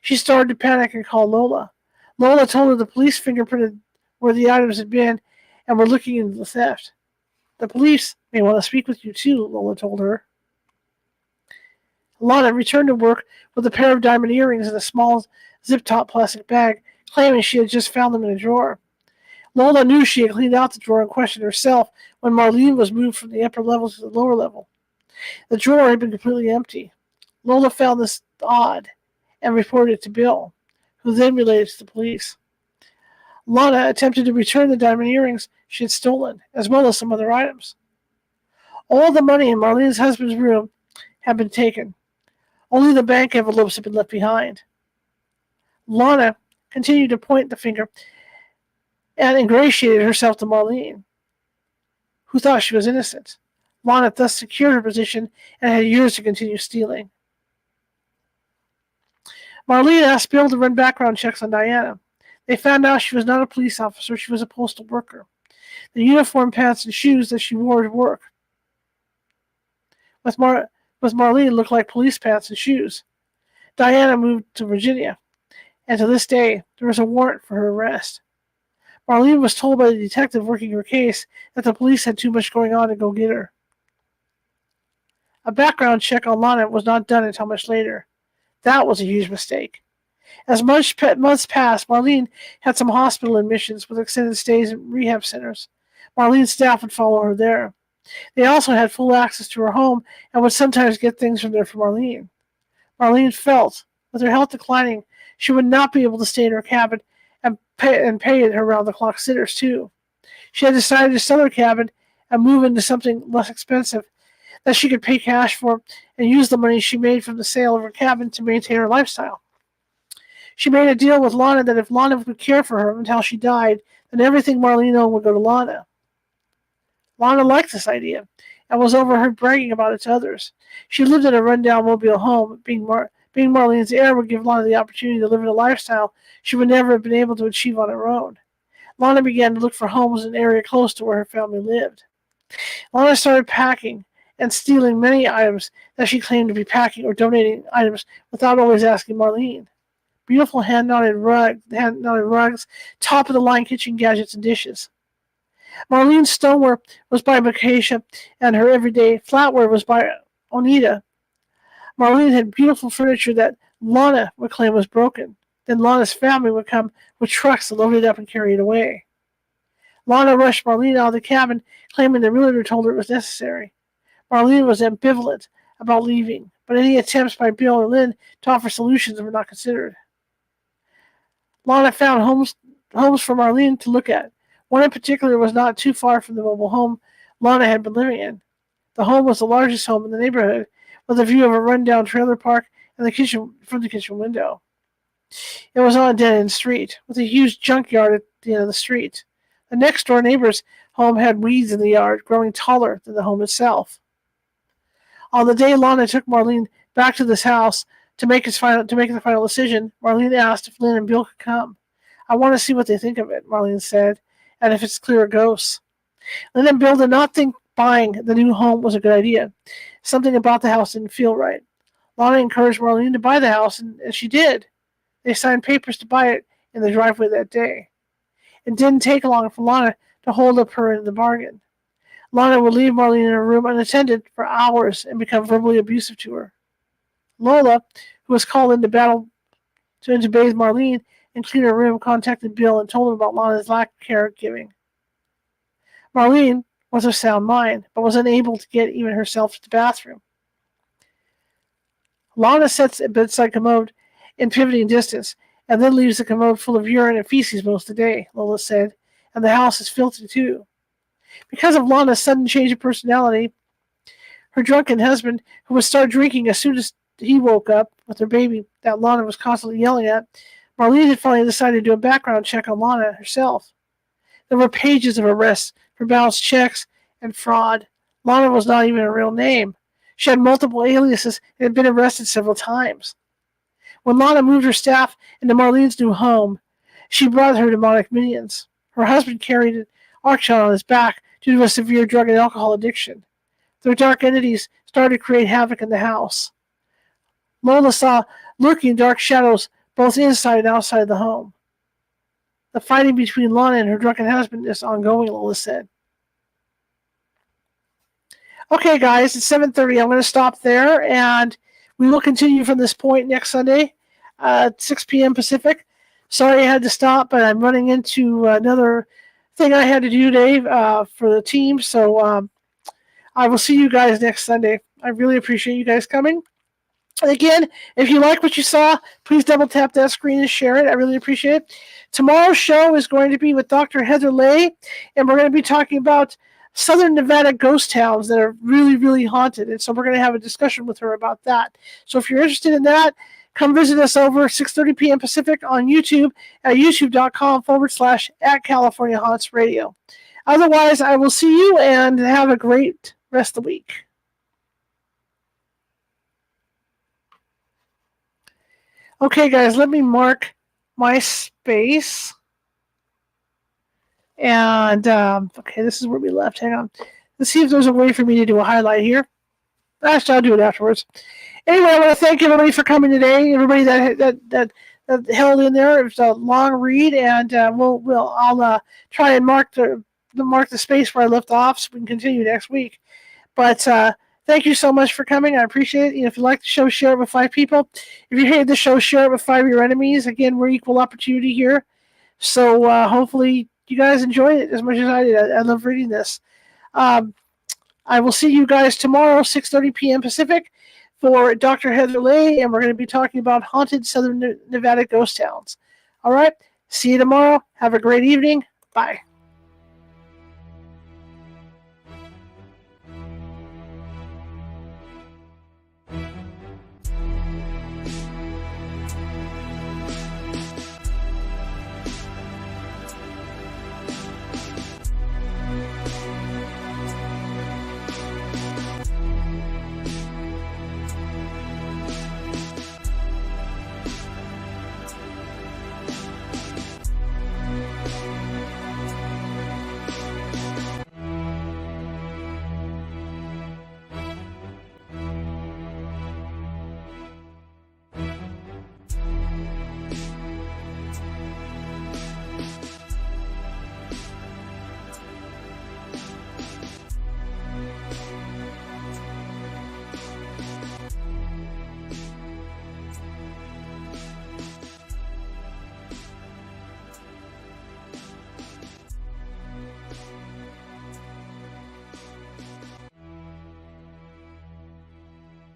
She started to panic and called Lola. Lola told her the police fingerprinted where the items had been and were looking into the theft. The police may want to speak with you too, Lola told her. Lana returned to work with a pair of diamond earrings in a small zip-top plastic bag, claiming she had just found them in a drawer. Lola knew she had cleaned out the drawer in question herself when Marlene was moved from the upper level to the lower level. The drawer had been completely empty. Lola found this odd and reported it to Bill, who then relayed it to the police. Lana attempted to return the diamond earrings she had stolen, as well as some other items. All the money in Marlene's husband's room had been taken. Only the bank envelopes had been left behind. Lana continued to point the finger and ingratiated herself to Marlene, who thought she was innocent. Lana thus secured her position and had years to continue stealing. Marlene asked Bill to run background checks on Diana. They found out she was not a police officer, she was a postal worker. The uniform, pants, and shoes that she wore to work with Marlene looked like police pants and shoes. Diana moved to Virginia, and to this day, there was a warrant for her arrest. Marlene was told by the detective working her case that the police had too much going on to go get her. A background check on Lana was not done until much later. That was a huge mistake. As months passed, Marlene had some hospital admissions with extended stays in rehab centers. Marlene's staff would follow her there. They also had full access to her home and would sometimes get things from there for Marlene. Marlene felt, with her health declining, she would not be able to stay in her cabin and pay her round-the-clock sitters, too. She had decided to sell her cabin and move into something less expensive that she could pay cash for and use the money she made from the sale of her cabin to maintain her lifestyle. She made a deal with Lana that if Lana would care for her until she died, then everything Marlene owned would go to Lana. Lana liked this idea and was overheard bragging about it to others. She lived in a rundown mobile home. Being Marlene's heir would give Lana the opportunity to live in a lifestyle she would never have been able to achieve on her own. Lana began to look for homes in an area close to where her family lived. Lana started packing and stealing many items that she claimed to be packing or donating items without always asking Marlene. Beautiful hand-knotted rugs, top-of-the-line kitchen gadgets and dishes. Marlene's stoneware was by Makacia, and her everyday flatware was by Onita. Marlene had beautiful furniture that Lana would claim was broken. Then Lana's family would come with trucks to load it up and carry it away. Lana rushed Marlene out of the cabin, claiming the realtor told her it was necessary. Marlene was ambivalent about leaving, but any attempts by Bill or Lynn to offer solutions were not considered. Lana found homes for Marlene to look at. One in particular was not too far from the mobile home Lana had been living in. The home was the largest home in the neighborhood, with a view of a rundown trailer park and the kitchen from the kitchen window. It was on a dead-end street, with a huge junkyard at the end of the street. The next-door neighbor's home had weeds in the yard, growing taller than the home itself. On the day Lana took Marlene back to this house to make the final decision, Marlene asked if Lynn and Bill could come. "I want to see what they think of it," Marlene said, "and if it's clear of ghosts." Lynn and Bill did not think buying the new home was a good idea. Something about the house didn't feel right. Lana encouraged Marlene to buy the house, and she did. They signed papers to buy it in the driveway that day. It didn't take long for Lana to hold up her end of the bargain. Lana would leave Marlene in her room unattended for hours and become verbally abusive to her. Lola, who was called in to bathe Marlene and clean her room, contacted Bill and told him about Lana's lack of caregiving. Marlene was of sound mind, but was unable to get even herself to the bathroom. Lana sits at bedside commode in pivoting distance, and then leaves the commode full of urine and feces most of the day, Lola said, and the house is filthy too. Because of Lana's sudden change of personality, her drunken husband, who would start drinking as soon as he woke up with her baby that Lana was constantly yelling at, Marlene had finally decided to do a background check on Lana herself. There were pages of arrests for bounced checks and fraud. Lana was not even a real name. She had multiple aliases and had been arrested several times. When Lana moved her staff into Marlene's new home, she brought her demonic minions. Her husband carried an auction on his back due to a severe drug and alcohol addiction. Their dark entities started to create havoc in the house. Lola saw lurking dark shadows both inside and outside of the home. The fighting between Lana and her drunken husband is ongoing, Lola said. Okay, guys, it's 7:30. I'm going to stop there, and we will continue from this point next Sunday at 6 p.m. Pacific. Sorry I had to stop, but I'm running into another thing I had to do today for the team, so I will see you guys next Sunday. I really appreciate you guys coming. And again, if you like what you saw, please double tap that screen and share it. I really appreciate it. Tomorrow's show is going to be with Dr. Heather Lay, and we're going to be talking about Southern Nevada ghost towns that are really, really haunted. And so we're going to have a discussion with her about that. So if you're interested in that, come visit us over 6:30 p.m. Pacific on YouTube at youtube.com/@California Haunts Radio. Otherwise, I will see you and have a great rest of the week. Okay, guys, let me mark my space. And, okay, this is where we left. Hang on. Let's see if there's a way for me to do a highlight here. Actually, I'll do it afterwards. Anyway, I want to thank everybody for coming today. Everybody that held in there. It was a long read, and I'll try and mark the space where I left off so we can continue next week. But thank you so much for coming. I appreciate it. If you like the show, share it with 5 people. If you hated the show, share it with 5 of your enemies. Again, we're equal opportunity here. So hopefully you guys enjoyed it as much as I did. I love reading this. I will see you guys tomorrow, 6:30 p.m. Pacific, for Dr. Heather Lay, and we're going to be talking about haunted Southern Nevada ghost towns. All right. See you tomorrow. Have a great evening. Bye.